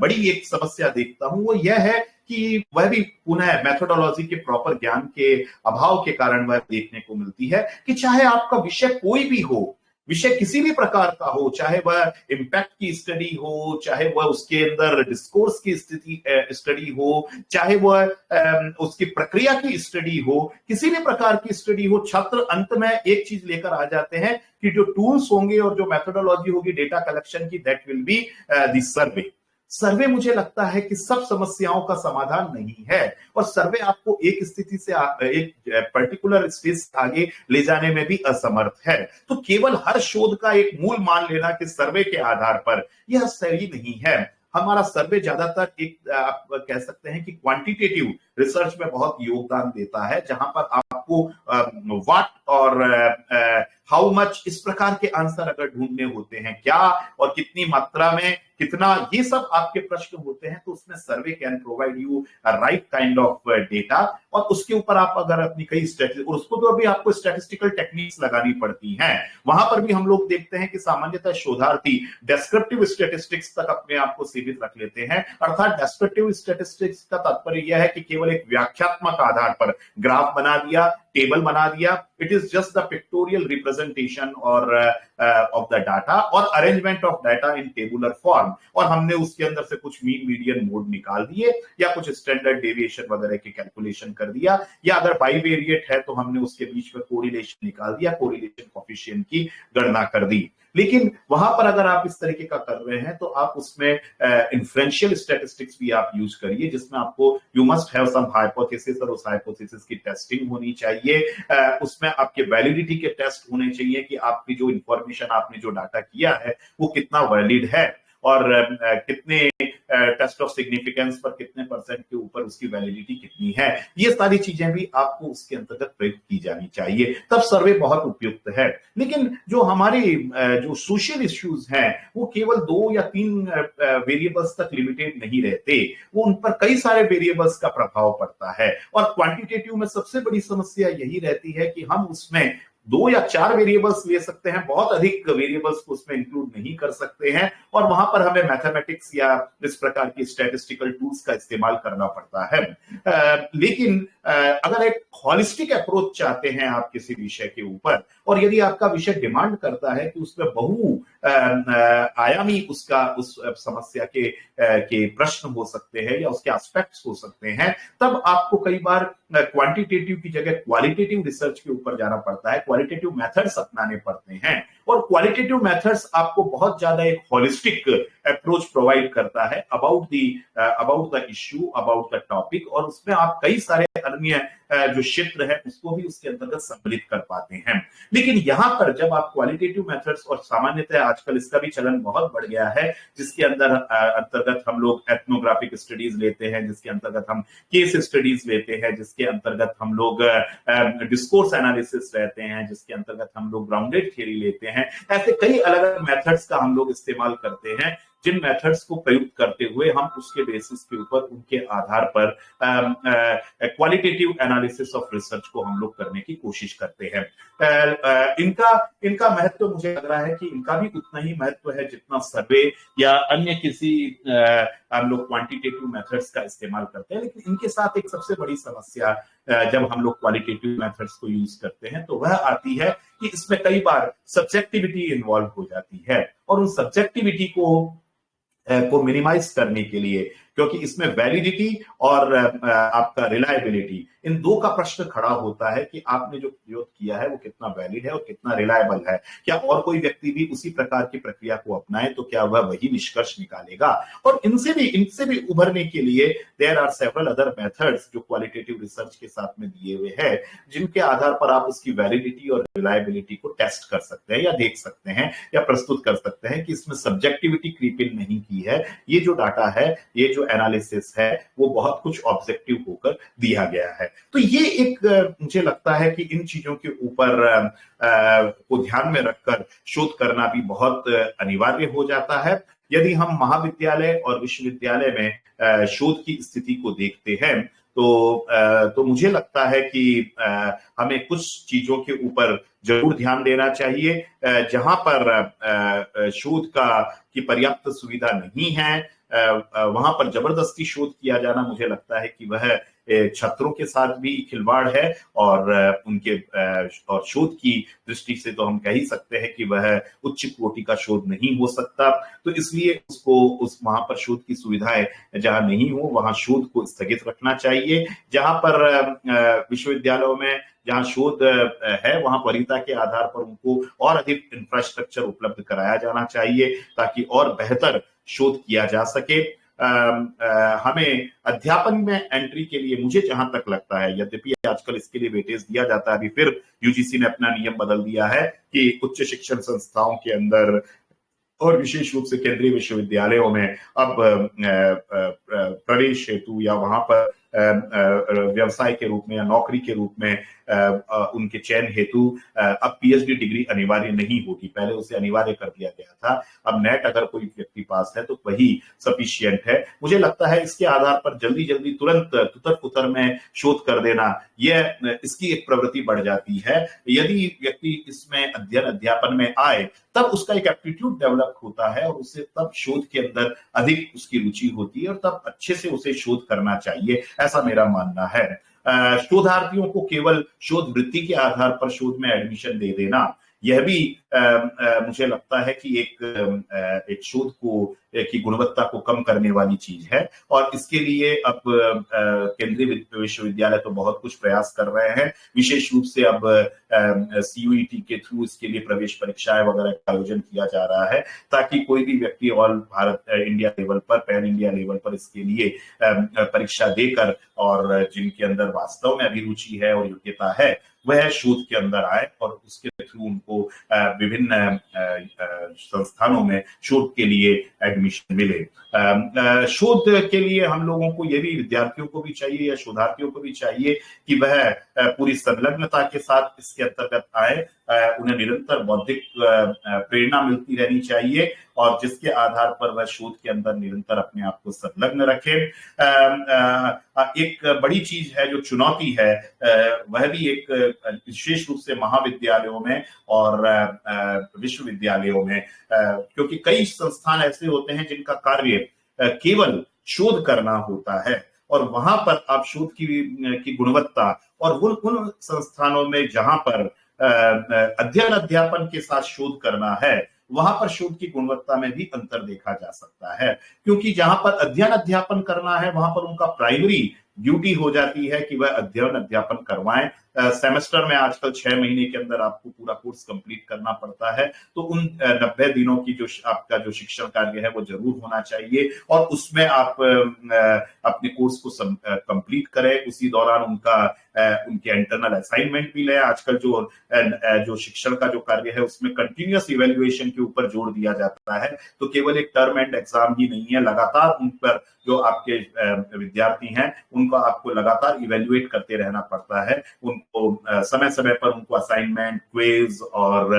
बड़ी एक समस्या देखता हूं, वो यह है कि वह भी पुनः मेथोडोलॉजी के प्रॉपर ज्ञान के अभाव के कारण वह देखने को मिलती है कि चाहे आपका विषय कोई भी हो, विषय किसी भी प्रकार का हो, चाहे वह इम्पैक्ट की स्टडी हो, चाहे वह उसके अंदर डिस्कोर्स की स्टडी हो, चाहे वह उसकी प्रक्रिया की स्टडी हो, किसी भी प्रकार की स्टडी हो, छात्र अंत में एक चीज लेकर आ जाते हैं कि जो टूल्स होंगे और जो मेथोडोलॉजी होगी डेटा कलेक्शन की, that will be the survey. Survey मुझे लगता है कि सब समस्याओं का समाधान नहीं है, और सर्वे आपको एक स्थिति से एक पर्टिकुलर स्टेज से आगे ले जाने में भी असमर्थ है। तो केवल हर शोध का एक मूल मान लेना कि सर्वे के आधार पर, यह सही नहीं है। हमारा सर्वे ज्यादातर एक आप कह सकते हैं कि क्वांटिटेटिव रिसर्च में बहुत योगदान देता है, जहां पर आपको व्हाट और हाउ मच इस प्रकार के आंसर अगर ढूंढने होते हैं, क्या और कितनी मात्रा में कितना, ये सब आपके प्रश्न होते हैं, तो उसमें survey can provide you right kind of data, और उसके ऊपर आप अगर अपनी कई और उसको तो अभी आपको स्टैटिस्टिकल टेक्निक्स लगानी पड़ती हैं। वहां पर भी हम लोग देखते हैं कि सामान्यतः शोधार्थी डेस्क्रिप्टिव स्टैटिस्टिक्स तक अपने आप को सीमित रख लेते हैं। अर्थात डेस्क्रिप्टिव स्टैटिस्टिक्स का तात्पर्य यह है कि केवल एक व्याख्यात्मक आधार पर ग्राफ बना दिया, टेबल बना दिया, it is just the pictorial representation और ऑफ द डाटा और arrangement of data in tabular form, और हमने उसके अंदर से कुछ मीन मीडियन मोड निकाल दिए या कुछ स्टैंडर्ड डेविएशन वगैरह की कैलकुलेशन कर दिया, या अगर बाइवेरिएट है तो हमने उसके बीच में कोरिलेशन निकाल दिया, कोरिलेशन कोएफिशिएंट की गणना कर दी। लेकिन वहां पर अगर आप इस तरीके का कर रहे हैं तो आप उसमें इन्फ्रेंशियल स्टैटिस्टिक्स भी आप यूज करिए, जिसमें आपको you must have some hypothesis, और उस हाइपोथेसिस की टेस्टिंग होनी चाहिए। उसमें आपके वैलिडिटी के टेस्ट होने चाहिए कि आपकी जो इंफॉर्मेशन, आपने जो डाटा किया है वो कितना वैलिड है, और कितने टेस्ट ऑफ सिग्निफिकेंस पर कितने परसेंट के ऊपर उसकी वैलिडिटी कितनी है। ये सारी चीजें भी आपको उसके अंतर्गत प्रयुक्त की जानी चाहिए, तब सर्वे बहुत उपयुक्त है। लेकिन जो हमारे जो सोशल इश्यूज हैं वो केवल 2 या 3 वेरिएबल्स तक लिमिटेड नहीं रहते, वो उन पर कई सारे वेरिएबल्स का प्रभाव पड़ता है। और क्वांटिटेटिव में सबसे बड़ी समस्या यही रहती है कि हम उसमें 2 या 4 वेरिएबल्स ले सकते हैं, बहुत अधिक वेरिएबल्स को उसमें इंक्लूड नहीं कर सकते हैं, और वहां पर हमें मैथमेटिक्स या इस प्रकार की स्टैटिस्टिकल टूल्स का इस्तेमाल करना पड़ता है। लेकिन अगर एक हॉलिस्टिक अप्रोच चाहते हैं आप किसी विषय के ऊपर, और यदि आपका विषय डिमांड करता है कि उसमें बहु आयामी उसका उस समस्या के प्रश्न हो सकते हैं या उसके एस्पेक्ट्स हो सकते हैं, तब आपको कई बार क्वांटिटेटिव की जगह क्वालिटेटिव रिसर्च के ऊपर जाना पड़ता है, क्वालिटेटिव मेथड्स अपनाने पड़ते हैं। और क्वालिटेटिव मेथड्स आपको बहुत ज्यादा एक होलिस्टिक अप्रोच प्रोवाइड करता है about the issue, about the topic, और उसमें आप कई सारे अन्य जो क्षेत्र है उसको भी उसके अंतर्गत सम्मिलित कर पाते हैं। लेकिन यहां पर जब आप क्वालिटेटिव मेथड्स, और सामान्यतः आजकल इसका भी चलन बहुत बढ़ गया है, जिसके अंतर्गत हम लोग एथनोग्राफिक स्टडीज लेते हैं, जिसके अंतर्गत हम केस स्टडीज लेते हैं, जिसके अंतर्गत हम लोग डिस्कोर्स एनालिसिस रहते हैं, जिसके अंतर्गत हम लोग ग्राउंडेड थ्योरी लेते हैं, ऐसे कई अलग अलग मेथड्स का हम लोग इस्तेमाल करते हैं, जिन मेथड्स को प्रयुक्त करते हुए हम उसके बेसिस के ऊपर, उनके आधार पर क्वालिटेटिव एनालिसिस ऑफ रिसर्च को हम लोग करने की कोशिश करते हैं। इनका महत्व मुझे लग रहा है कि इनका भी उतना ही महत्व है जितना सर्वे या अन्य किसी हम लोग क्वांटिटेटिव मेथड्स का इस्तेमाल करते हैं। लेकिन इनके साथ एक सबसे बड़ी समस्या जब हम लोग क्वालिटेटिव मेथड्स को यूज करते हैं तो वह आती है कि इसमें कई बार सब्जेक्टिविटी इन्वॉल्व हो जाती है, और उन सब्जेक्टिविटी को मिनिमाइज करने के लिए, क्योंकि इसमें वैलिडिटी और आपका रिलायबिलिटी, इन दो का प्रश्न खड़ा होता है कि आपने जो प्रयोग किया है वो कितना वैलिड है और कितना रिलायबल है। क्या और कोई व्यक्ति भी उसी प्रकार की प्रक्रिया को अपनाए तो क्या वह वही निष्कर्ष निकालेगा? और इनसे भी उभरने के लिए there are several other methods जो क्वालिटेटिव रिसर्च के साथ में दिए हुए हैं, जिनके आधार पर आप उसकी वैलिडिटी और रिलायबिलिटी को टेस्ट कर सकते हैं या देख सकते हैं या प्रस्तुत कर सकते हैं कि इसमें सब्जेक्टिविटी क्रीप इन नहीं की है, ये जो डाटा है, ये जो एनालिसिस है, वो बहुत कुछ ऑब्जेक्टिव होकर दिया गया है। तो ये एक मुझे लगता है कि इन चीजों के ऊपर को ध्यान में रखकर शोध करना भी बहुत अनिवार्य हो जाता है। यदि हम महाविद्यालय और विश्वविद्यालय में शोध की स्थिति को देखते हैं तो मुझे लगता है कि हमें कुछ चीजों के ऊपर जरूर ध्यान देना चाहिए। जहां पर शोध की पर्याप्त सुविधा नहीं है, वहां पर जबरदस्ती शोध किया जाना मुझे लगता है कि वह छात्रों के साथ भी खिलवाड़ है, और उनके और शोध की दृष्टि से तो हम कह ही सकते हैं कि वह उच्च कोटि का शोध नहीं हो सकता। तो इसलिए वहां पर शोध की सुविधाएं जहां नहीं हो वहां शोध को स्थगित रखना चाहिए। जहां पर विश्वविद्यालयों में जहां शोध है वहां वरीयता के आधार पर उनको और अधिक इंफ्रास्ट्रक्चर उपलब्ध कराया जाना चाहिए ताकि और बेहतर शोध किया जा सके। हमें अध्यापन में एंट्री के लिए, मुझे जहां तक लगता है, यद्यपि आजकल इसके लिए वेटेज दिया जाता है, अभी फिर यूजीसी ने अपना नियम बदल दिया है कि उच्च शिक्षण संस्थाओं के अंदर और विशेष रूप से केंद्रीय विश्वविद्यालयों में अब प्रवेश हेतु या वहां पर व्यवसाय के रूप में या नौकरी के रूप में उनके चयन हेतु अब पीएचडी डिग्री अनिवार्य नहीं होगी। पहले उसे अनिवार्य कर दिया गया था, अब नेट अगर कोई व्यक्ति पास है तो वही सफिशिएंट है। मुझे लगता है इसके आधार पर जल्दी जल्दी तुरंत तुतर पुतर में शोध कर देना, यह इसकी एक प्रवृत्ति बढ़ जाती है। यदि व्यक्ति इसमें अध्ययन अध्यापन में आए तब उसका एक एप्टीट्यूड डेवलप होता है और उसे तब शोध के अंदर अधिक उसकी रुचि होती है और तब अच्छे से उसे शोध करना चाहिए, ऐसा मेरा मानना है। शोधार्थियों को केवल शोध वृत्ति के आधार पर शोध में एडमिशन दे देना, यह भी मुझे लगता है कि एक शोध को की गुणवत्ता को कम करने वाली चीज है। और इसके लिए अब केंद्रीय विश्वविद्यालय तो बहुत कुछ प्रयास कर रहे हैं, विशेष रूप से अब सीयूईटी के थ्रू इसके लिए प्रवेश परीक्षाएं वगैरह का आयोजन किया जा रहा है, ताकि कोई भी व्यक्ति ऑल भारत इंडिया लेवल पर, पैन इंडिया लेवल पर इसके लिए परीक्षा देकर और जिनके अंदर वास्तव में अभिरुचि है और योग्यता है वह शोध के अंदर आए और उसके थ्रू उनको विभिन्न संस्थानों में शोध के लिए एडमिशन मिले। शोध के लिए हम लोगों को, ये भी विद्यार्थियों को भी चाहिए या शोधार्थियों को भी चाहिए कि वह पूरी संलग्नता के साथ इसके अंतर्गत आए, उन्हें निरंतर बौद्धिक प्रेरणा मिलती रहनी चाहिए और जिसके आधार पर वह शोध के अंदर निरंतर अपने आप को संलग्न रखे। एक बड़ी चीज है जो चुनौती है, वह भी एक विशेष रूप से महाविद्यालयों में और विश्वविद्यालयों में, क्योंकि कई संस्थान ऐसे होते हैं जिनका कार्य केवल शोध करना होता है और वहां पर आप शोध की गुणवत्ता, और उन संस्थानों में जहां पर अध्ययन अध्यापन के साथ शोध करना है वहां पर शोध की गुणवत्ता में भी अंतर देखा जा सकता है, क्योंकि जहां पर अध्ययन अध्यापन करना है वहां पर उनका प्राइमरी ड्यूटी हो जाती है कि वह अध्ययन अध्यापन करवाएं। सेमेस्टर में आजकल 6 महीने के अंदर आपको पूरा कोर्स कंप्लीट करना पड़ता है, तो उन 90 दिनों की जो आपका जो शिक्षण कार्य है वो जरूर होना चाहिए और उसमें आप अपने कोर्स को कंप्लीट करें। उसी दौरान उनके इंटरनल असाइनमेंट भी लें। आजकल जो शिक्षण का जो कार्य है उसमें कंटिन्यूअस इवेल्युएशन के ऊपर जोर दिया जाता है, तो केवल एक टर्म एंड एग्जाम ही नहीं है, लगातार उन पर जो आपके विद्यार्थी हैं उनको आपको लगातार इवेल्युएट करते रहना पड़ता है। उनको समय समय पर उनको असाइनमेंट, क्विज और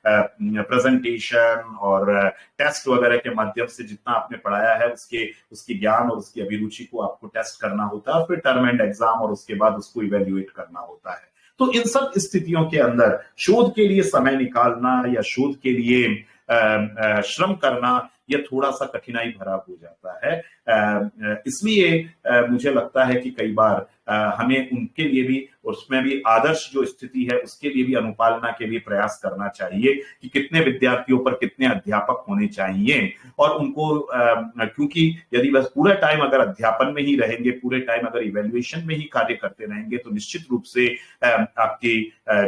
प्रेजेंटेशन और टेस्ट वगैरह के माध्यम से जितना आपने पढ़ाया है उसके ज्ञान और उसकी अभिरुचि को आपको टेस्ट करना होता है, फिर टर्म एंड एग्जाम और उसके बाद उसको इवेल्युएट करना होता है। तो इन सब स्थितियों के अंदर शोध के लिए समय निकालना या शोध के लिए श्रम करना यह थोड़ा सा कठिनाई भरा हो जाता है। इसलिए मुझे लगता है कि कई बार हमें उनके लिए भी, उसमें भी आदर्श जो स्थिति है उसके लिए भी अनुपालना के लिए प्रयास करना चाहिए कि कितने विद्यार्थियों पर कितने अध्यापक होने चाहिए और उनको, क्योंकि यदि बस पूरा टाइम अगर अध्यापन में ही रहेंगे, पूरे टाइम अगर इवेल्युएशन में ही कार्य करते रहेंगे तो निश्चित रूप से आपकी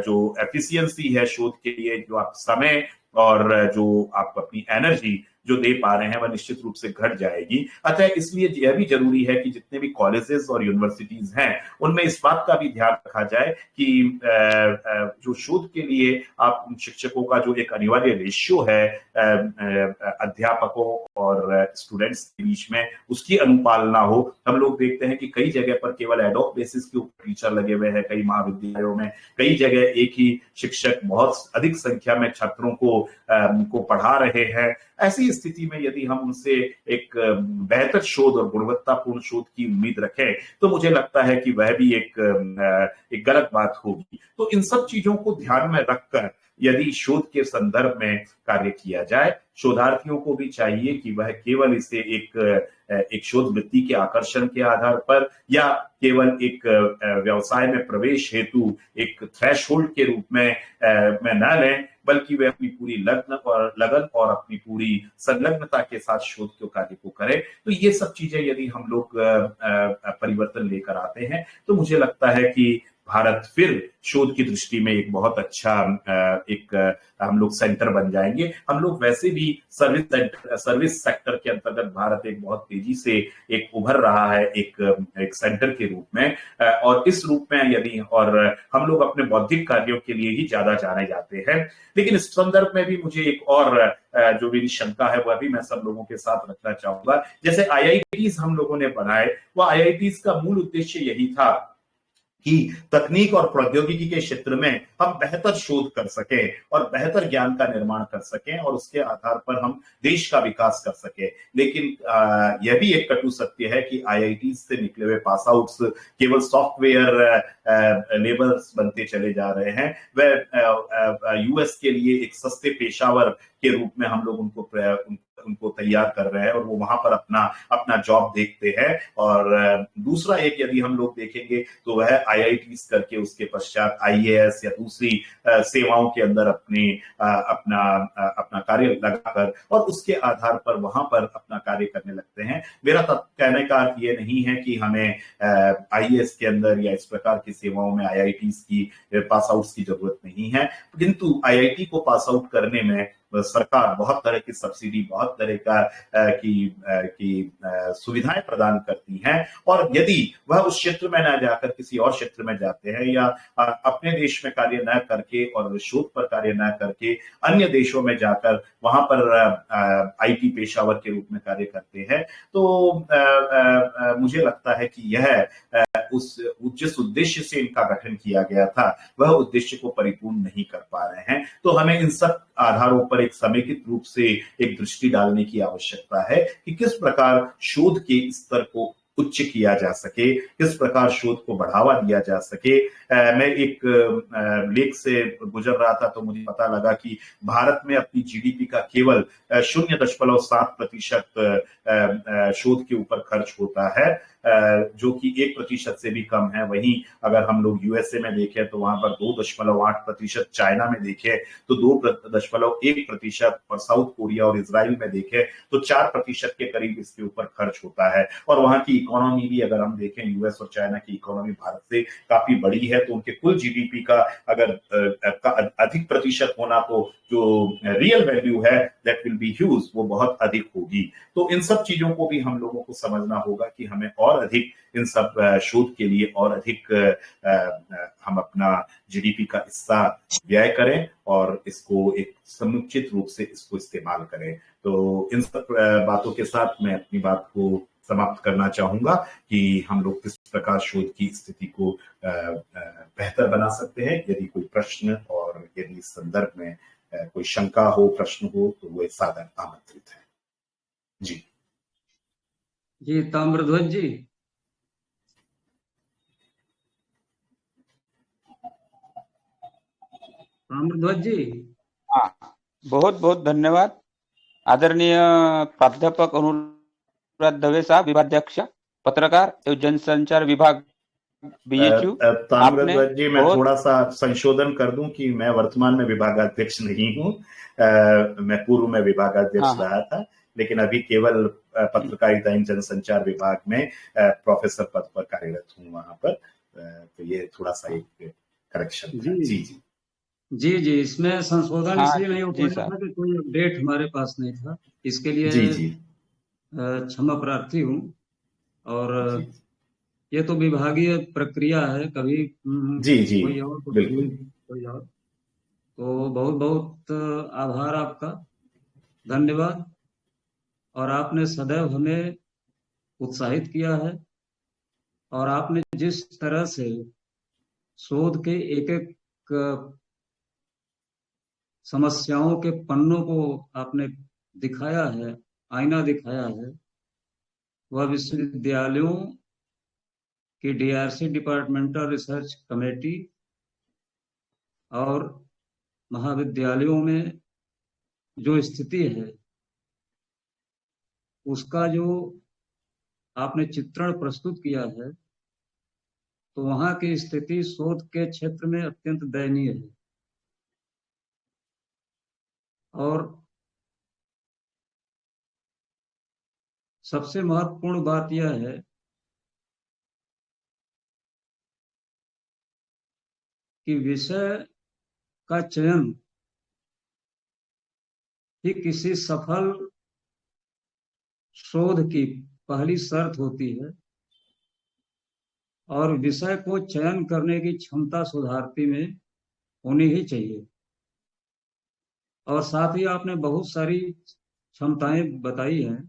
जो एफिशिएंसी है शोध के लिए, जो आप समय और जो आप अपनी एनर्जी जो दे पा रहे हैं वह निश्चित रूप से घट जाएगी। अतः इसलिए यह भी जरूरी है कि जितने भी कॉलेजेस और यूनिवर्सिटीज हैं उनमें इस बात का भी ध्यान रखा जाए कि जो शोध के लिए आप शिक्षकों का जो एक अनिवार्य रेशियो है अध्यापकों और स्टूडेंट्स के बीच में, उसकी अनुपालना हो। हम लोग देखते हैं कि कई जगह पर केवल एडॉक बेसिस के ऊपर टीचर लगे हुए हैं, कई महाविद्यालयों में कई जगह एक ही शिक्षक बहुत अधिक संख्या में छात्रों को पढ़ा रहे हैं। ऐसी स्थिति में यदि हम उनसे एक बेहतर शोध और गुणवत्तापूर्ण शोध की उम्मीद रखें तो मुझे लगता है कि वह भी एक गलत बात होगी। तो इन सब चीजों को ध्यान में रखकर यदि शोध के संदर्भ में कार्य किया जाए, शोधार्थियों को भी चाहिए कि वह केवल इसे एक शोध वृत्ति के आकर्षण के आधार पर या केवल एक व्यवसाय में प्रवेश हेतु एक थ्रेशहोल्ड के रूप में न लें, बल्कि वे अपनी पूरी लगन और अपनी पूरी संलग्नता के साथ शोध के कार्य को करें। तो ये सब चीजें यदि हम लोग परिवर्तन लेकर आते हैं तो मुझे लगता है कि भारत फिर शोध की दृष्टि में एक बहुत अच्छा हम लोग सेंटर बन जाएंगे। हम लोग वैसे भी सर्विस सेक्टर के अंतर्गत भारत एक बहुत तेजी से एक उभर रहा है एक सेंटर के रूप में, और इस रूप में यदि और हम लोग अपने बौद्धिक कार्यों के लिए ही ज्यादा जाने जाते हैं। लेकिन इस संदर्भ में भी मुझे एक और जो मेरी शंका है वह भी मैं सब लोगों के साथ रखना चाहूंगा। जैसे आईआईटीज हम लोगों ने बनाए, वह आईआईटीज का मूल उद्देश्य यही था कि तकनीक और प्रौद्योगिकी के क्षेत्र में हम बेहतर शोध कर सकें और बेहतर ज्ञान का निर्माण कर सकें और उसके आधार पर हम देश का विकास कर सकें। लेकिन यह भी एक कटु सत्य है कि आईआईटी से निकले हुए पास आउट्स केवल सॉफ्टवेयर लेबर्स बनते चले जा रहे हैं। वह यूएस के लिए एक सस्ते पेशावर के रूप में हम लोग उनको तैयार कर रहे हैं और वो वहां पर अपना जॉब देखते हैं। और दूसरा एक यदि हम लोग देखेंगे तो वह आईआईटीज करके उसके पश्चात आईएएस या दूसरी सेवाओं के अंदर अपना कार्य लगाकर और उसके आधार पर वहां पर अपना कार्य करने लगते हैं। मेरा कहने का अर्थ ये नहीं है कि हमें आईएएस के अंदर या इस प्रकार की सेवाओं में आईआईटीज की पास आउट्स की जरूरत नहीं है, किंतु आईआईटी को पास आउट करने में सरकार बहुत तरह की सब्सिडी, बहुत तरह की सुविधाएं प्रदान करती हैं। और यदि वह उस क्षेत्र में न जाकर किसी और क्षेत्र में जाते हैं या अपने देश में कार्य न करके और शोध पर कार्य न करके अन्य देशों में जाकर वहां पर आईटी पेशावर के रूप में कार्य करते हैं, तो मुझे लगता है कि यह जिस उद्देश्य से इनका गठन किया गया था वह उद्देश्य को परिपूर्ण नहीं कर पा रहे हैं। तो हमें इन सब आधारों पर एक समेकित रूप से एक दृष्टि डालने की आवश्यकता है कि किस प्रकार शोध के स्तर को उच्च किया जा सके, किस प्रकार शोध को बढ़ावा दिया जा सके। मैं एक लेख से गुजर रहा था तो मुझे पता लगा कि भारत में अपनी जीडीपी का केवल 0.7% शोध के ऊपर खर्च होता है, जो कि 1% से भी कम है। वहीं अगर हम लोग यूएसए में देखें तो वहां पर 2.8%, चाइना में देखें तो 2.1%, और साउथ कोरिया और इजराइल में देखें तो 4% के करीब इसके ऊपर खर्च होता है। और वहां की इकोनॉमी भी अगर हम देखें, यूएस और चाइना की इकोनॉमी भारत से काफी बड़ी है, तो उनके कुल जीडीपी का अगर अधिक प्रतिशत होना तो जो रियल वैल्यू है दैट विल बी ह्यूज, वो बहुत अधिक होगी। तो इन सब चीजों को भी हम लोगों को समझना होगा कि हमें और अधिक इन सब शोध के लिए और अधिक हम अपना जीडीपी का हिस्सा व्यय करें और इसको एक समुचित रूप से इसको इस्तेमाल करें। तो इन सब बातों के साथ मैं अपनी बात को समाप्त करना चाहूंगा कि हम लोग किस प्रकार शोध की स्थिति को बेहतर बना सकते हैं। यदि कोई प्रश्न और यदि इस संदर्भ में कोई शंका हो, प्रश्न हो, तो वो सादर आमंत्रित है। जी ताम्रध्वज जी। ताम्रध्वज जी। हाँ, बहुत बहुत धन्यवाद आदरणीय प्राध्यापक अनुराग दवे साहब, विभागाध्यक्ष पत्रकार एवं जनसंचार विभाग बीएचयू। ताम्रध्वज जी, मैं थोड़ा सा संशोधन कर दूं कि मैं वर्तमान में विभागाध्यक्ष नहीं हूं। मैं पूर्व में विभागाध्यक्ष रहा था, लेकिन अभी केवल पत्रकारिता एवं जनसंचार विभाग में प्रोफेसर पद पर कार्यरत हूं वहां पर। तो ये थोड़ा सा एक करेक्शन था। जी, इसमें संशोधन इसलिए नहीं हो पाया था कि कोई अपडेट हमारे पास नहीं था, इसके लिए क्षमा प्रार्थी हूँ। और ये तो विभागीय प्रक्रिया है, कभी कोई और कोई और। तो बहुत बहुत आभार आपका, धन्यवाद। और आपने सदैव हमें उत्साहित किया है और आपने जिस तरह से शोध के एक एक समस्याओं के पन्नों को आपने दिखाया है, आईना दिखाया है, वह विश्वविद्यालयों की डीआरसी, डिपार्टमेंटल रिसर्च कमेटी, और महाविद्यालयों में जो स्थिति है उसका जो आपने चित्रण प्रस्तुत किया है, तो वहां की स्थिति शोध के क्षेत्र में अत्यंत दयनीय है। और सबसे महत्वपूर्ण बात यह है कि विषय का चयन ही किसी सफल शोध की पहली शर्त होती है और विषय को चयन करने की क्षमता शोधार्थी में होनी ही चाहिए। और साथ ही आपने बहुत सारी क्षमताएं बताई हैं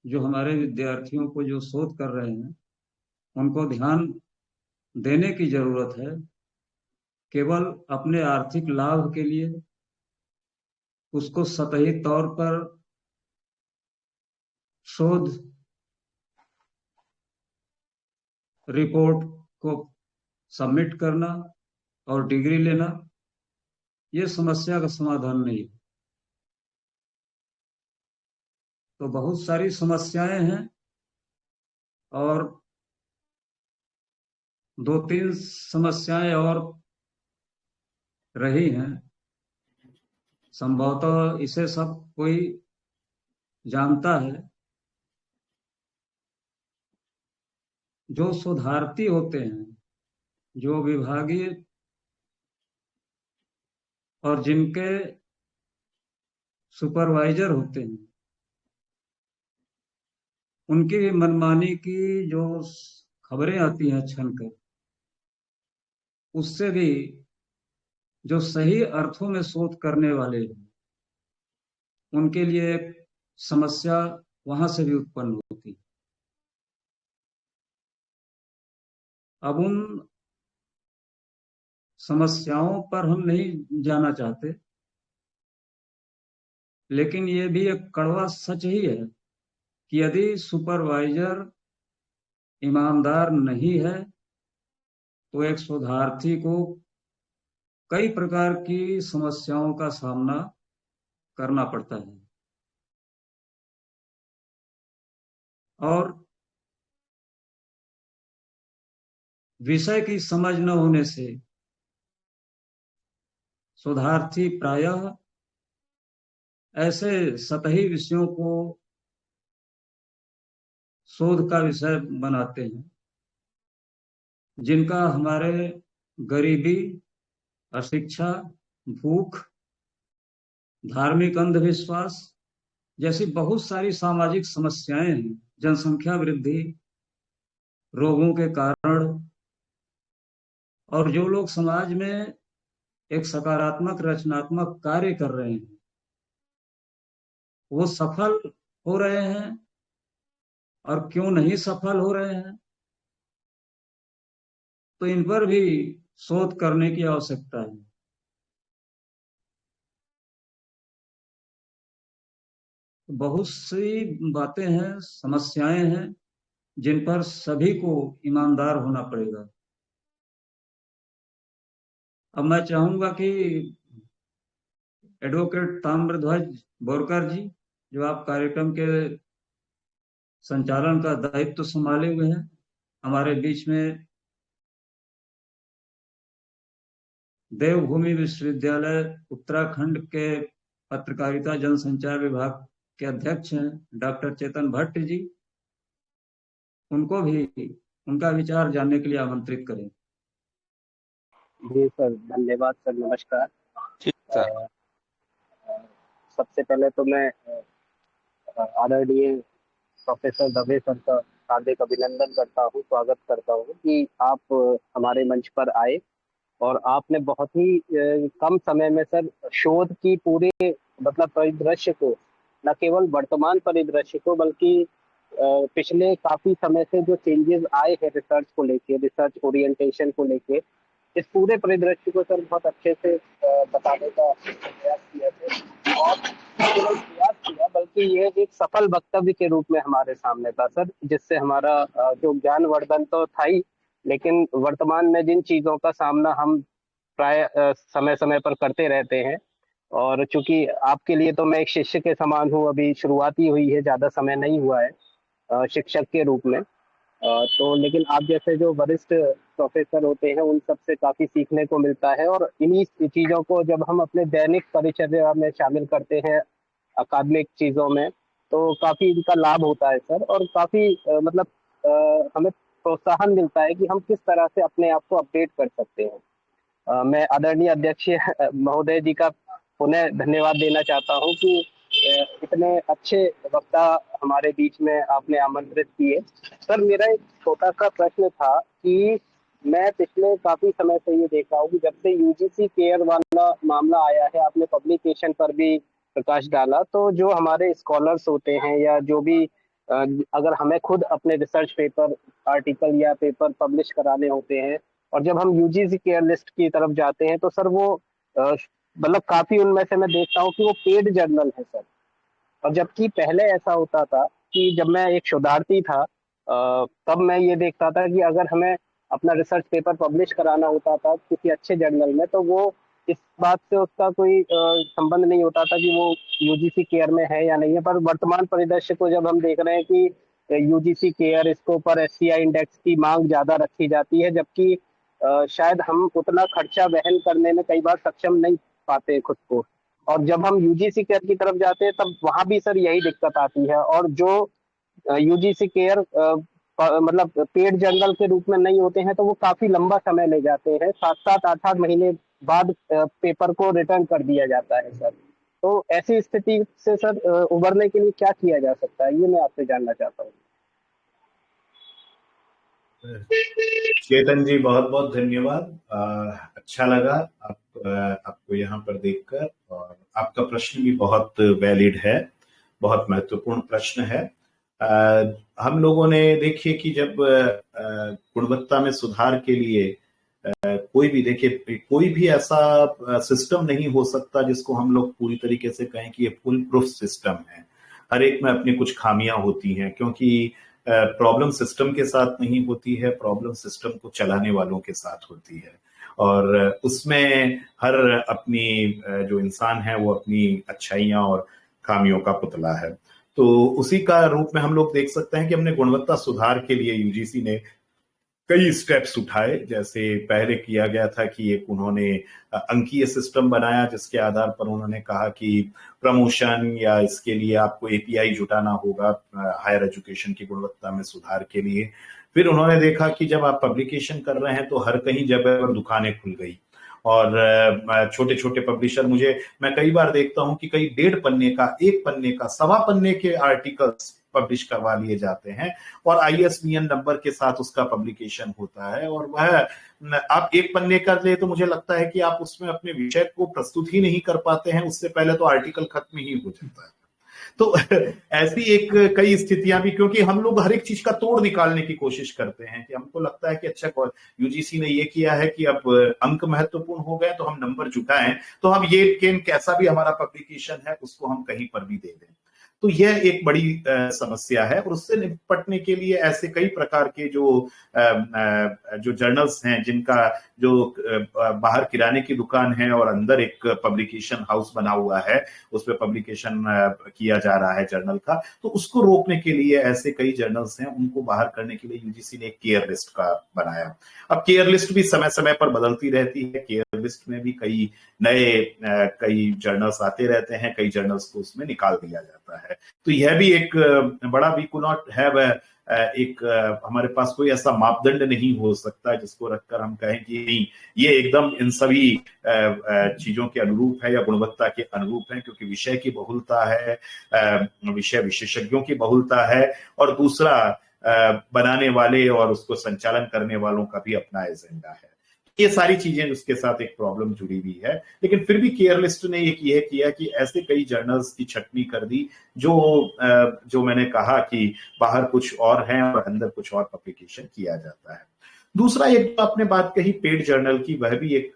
जो हमारे विद्यार्थियों को जो शोध कर रहे हैं उनको ध्यान देने की जरूरत है। केवल अपने आर्थिक लाभ के लिए उसको सतही तौर पर शोध रिपोर्ट को सबमिट करना और डिग्री लेना ये समस्या का समाधान नहीं है। तो बहुत सारी समस्याएं हैं और 2-3 समस्याएं और रही हैं। संभवतः इसे सब कोई जानता है। जो शोधार्थी होते हैं, जो विभागीय और जिनके सुपरवाइजर होते हैं, उनकी भी मनमानी की जो खबरें आती हैं छनकर, उससे भी जो सही अर्थों में शोध करने वाले हैं उनके लिए एक समस्या वहां से भी उत्पन्न होती है। अब उन समस्याओं पर हम नहीं जाना चाहते, लेकिन ये भी एक कड़वा सच ही है कि यदि सुपरवाइजर ईमानदार नहीं है तो एक शोधार्थी को कई प्रकार की समस्याओं का सामना करना पड़ता है। और विषय की समझ न होने से शोधार्थी प्रायः ऐसे सतही विषयों को शोध का विषय बनाते हैं जिनका हमारे गरीबी, अशिक्षा, भूख, धार्मिक अंधविश्वास जैसी बहुत सारी सामाजिक समस्याएं हैं, जनसंख्या वृद्धि, रोगों के कारण, और जो लोग समाज में एक सकारात्मक रचनात्मक कार्य कर रहे हैं वो सफल हो रहे हैं और क्यों नहीं सफल हो रहे हैं, तो इन पर भी शोध करने की आवश्यकता है। बहुत सी बातें हैं, समस्याएं हैं जिन पर सभी को ईमानदार होना पड़ेगा। अब मैं चाहूंगा कि एडवोकेट ताम्रध्वज बोरकर जी, जो आप कार्यक्रम के संचालन का दायित्व संभाले हुए हैं, हमारे बीच में देवभूमि विश्वविद्यालय उत्तराखंड के पत्रकारिता जनसंचार विभाग के अध्यक्ष हैं डॉक्टर चेतन भट्ट जी, उनको भी उनका विचार जानने के लिए आमंत्रित करें। जी सर, धन्यवाद सर, नमस्कार। ठीक सर। सबसे पहले तो मैं आदरणीय प्रोफेसर दवे सर का हार्दिक अभिनंदन करता हूँ, स्वागत करता हूँ कि आप हमारे मंच पर आए और आपने बहुत ही कम समय में सर शोध की पूरे मतलब परिदृश्य को, न केवल वर्तमान परिदृश्य को बल्कि पिछले काफी समय से जो चेंजेस आए हैं रिसर्च को लेके, रिसर्च ओरिएंटेशन को लेके, इस पूरे परिदृश्य को सर बहुत अच्छे से बताने का प्रयास किया है और केवल प्रयास किया बल्कि ये एक सफल वक्तव्य के रूप में हमारे सामने था सर, जिससे हमारा जो ज्ञानवर्धन तो था ही, लेकिन वर्तमान में जिन चीजों का सामना हम प्राय समय समय पर करते रहते हैं, और चूंकि आपके लिए तो मैं एक शिष्य के समान हूँ, अभी शुरुआती हुई है, ज्यादा समय नहीं हुआ है शिक्षक के रूप में, तो लेकिन आप जैसे जो वरिष्ठ प्रोफेसर होते हैं उन सबसे काफी सीखने को मिलता है और इन्हीं चीजों को जब हम अपने दैनिक परिचर्या में शामिल करते हैं अकादमिक चीजों में, तो काफी इनका लाभ होता है सर, और काफी मतलब हमें प्रोत्साहन मिलता है कि हम किस तरह से अपने आप को अपडेट कर सकते हैं। मैं आदरणीय अध्यक्ष महोदय जी का पुनः धन्यवाद देना चाहता हूं कि इतने अच्छे वक्ता हमारे बीच में आपने आमंत्रित किए। सर, मेरा एक छोटा सा प्रश्न था कि मैं पिछले काफी समय से ये देख रहा हूँ कि जब से यूजीसी केयर वाला मामला आया है, आपने पब्लिकेशन पर भी प्रकाश डाला, तो जो हमारे स्कॉलर्स होते हैं या जो भी अगर हमें खुद अपने रिसर्च पेपर, आर्टिकल या पेपर पब्लिश कराने होते हैं, और जब हम यूजीसी केयर लिस्ट की तरफ जाते हैं, तो सर वो मतलब काफी उनमें से मैं देखता हूँ कि वो पेड जर्नल है सर। और जबकि पहले ऐसा होता था कि जब मैं एक शोधार्थी था, तब मैं ये देखता था कि अगर हमें अपना रिसर्च पेपर पब्लिश कराना होता था किसी अच्छे जर्नल में, तो वो इस बात से उसका कोई संबंध नहीं होता था कि वो यूजीसी केयर में है या नहीं है। पर वर्तमान परिदृश्य को जब हम देख रहे हैं कि यूजीसी केयर, इसके ऊपर एससीआई इंडेक्स की मांग ज्यादा रखी जाती है, जबकि शायद हम उतना खर्चा वहन करने में कई बार सक्षम नहीं पाते खुद को। और जब हम यूजीसी केयर की तरफ जाते हैं, तब वहां भी सर यही दिक्कत आती है। और जो यूजीसी केयर मतलब पेड जर्नल के रूप में नहीं होते हैं, तो वो काफी लंबा समय ले जाते हैं, 7-8 महीने बाद पेपर को रिटर्न कर दिया जाता है सर। तो ऐसी स्थिति से सर उबरने के लिए क्या किया जा सकता है, ये मैं आपसे जानना चाहता हूँ। चेतन जी, बहुत बहुत धन्यवाद। अच्छा लगा आपको यहाँ पर देखकर, और आपका प्रश्न भी बहुत वैलिड है, बहुत महत्वपूर्ण प्रश्न है। हम लोगों ने देखिए कि जब गुणवत्ता में सुधार के लिए कोई भी, देखिए कोई भी ऐसा सिस्टम नहीं हो सकता जिसको हम लोग पूरी तरीके से कहें कि ये फुल प्रूफ सिस्टम है। हर एक में अपनी कुछ खामियां होती हैं, क्योंकि प्रॉब्लम सिस्टम के साथ नहीं होती है, प्रॉब्लम सिस्टम को चलाने वालों के साथ होती है। और उसमें हर अपनी जो इंसान है वो अपनी अच्छाइयां और खामियों का पुतला है। तो उसी का रूप में हम लोग देख सकते हैं कि हमने गुणवत्ता सुधार के लिए यूजीसी ने कई स्टेप्स उठाए। जैसे पहले किया गया था कि एक उन्होंने अंकीय सिस्टम बनाया, जिसके आधार पर उन्होंने कहा कि प्रमोशन या इसके लिए आपको एपीआई जुटाना होगा हायर एजुकेशन की गुणवत्ता में सुधार के लिए। फिर उन्होंने देखा कि जब आप पब्लिकेशन कर रहे हैं तो हर कहीं जगह पर दुकानें खुल गई, और छोटे छोटे पब्लिशर, मैं कई बार देखता हूं कि कई 1.5 पन्ने का, 1 पन्ने का, 1.25 पन्ने के आर्टिकल्स पब्लिश करवा लिए जाते हैं, और आईएसबीएन नंबर के साथ उसका पब्लिकेशन होता है। और वह आप 1 पन्ने का ले तो मुझे लगता है कि आप उसमें अपने विषय को प्रस्तुत ही नहीं कर पाते हैं, उससे पहले तो आर्टिकल खत्म ही हो जाता है। तो ऐसी एक कई स्थितियां भी, क्योंकि हम लोग हर एक चीज का तोड़ निकालने की कोशिश करते हैं कि हमको लगता है कि अच्छा यूजीसी ने ये किया है कि अब अंक महत्वपूर्ण हो गए तो हम नंबर जुटाएं, तो हम ये कैसा भी हमारा पब्लिकेशन है उसको हम कहीं पर भी दे दें। तो यह एक बड़ी समस्या है, और उससे निपटने के लिए ऐसे कई प्रकार के जो जर्नल्स हैं, जिनका जो बाहर किराने की दुकान है और अंदर एक पब्लिकेशन हाउस बना हुआ है, उस पर पब्लिकेशन किया जा रहा है जर्नल का, तो उसको रोकने के लिए ऐसे कई जर्नल्स हैं, उनको बाहर करने के लिए यूजीसी ने एक केयर लिस्ट का बनाया। अब केयर लिस्ट भी समय समय पर बदलती रहती है, केयर लिस्ट में भी कई जर्नल्स आते रहते हैं, कई जर्नल्स को उसमें निकाल दिया जाता है। तो यह भी एक बड़ा, वी कुड नॉट हैव एक हमारे पास कोई ऐसा मापदंड नहीं हो सकता जिसको रखकर हम कहें कि नहीं, ये एकदम इन सभी चीजों के अनुरूप है या गुणवत्ता के अनुरूप है, क्योंकि विषय की बहुलता है, विषय विशेषज्ञों की बहुलता है, और दूसरा बनाने वाले और उसको संचालन करने वालों का भी अपना एजेंडा है। ये सारी चीजें उसके साथ एक प्रॉब्लम जुड़ी हुई है। लेकिन फिर भी केयर लिस्ट ने एक ये किया कि ऐसे कई जर्नल्स की छटनी कर दी जो मैंने कहा कि बाहर कुछ और है और अंदर कुछ और पब्लिकेशन किया जाता है। दूसरा, एक तो आपने बात कही पेड जर्नल की, वह भी एक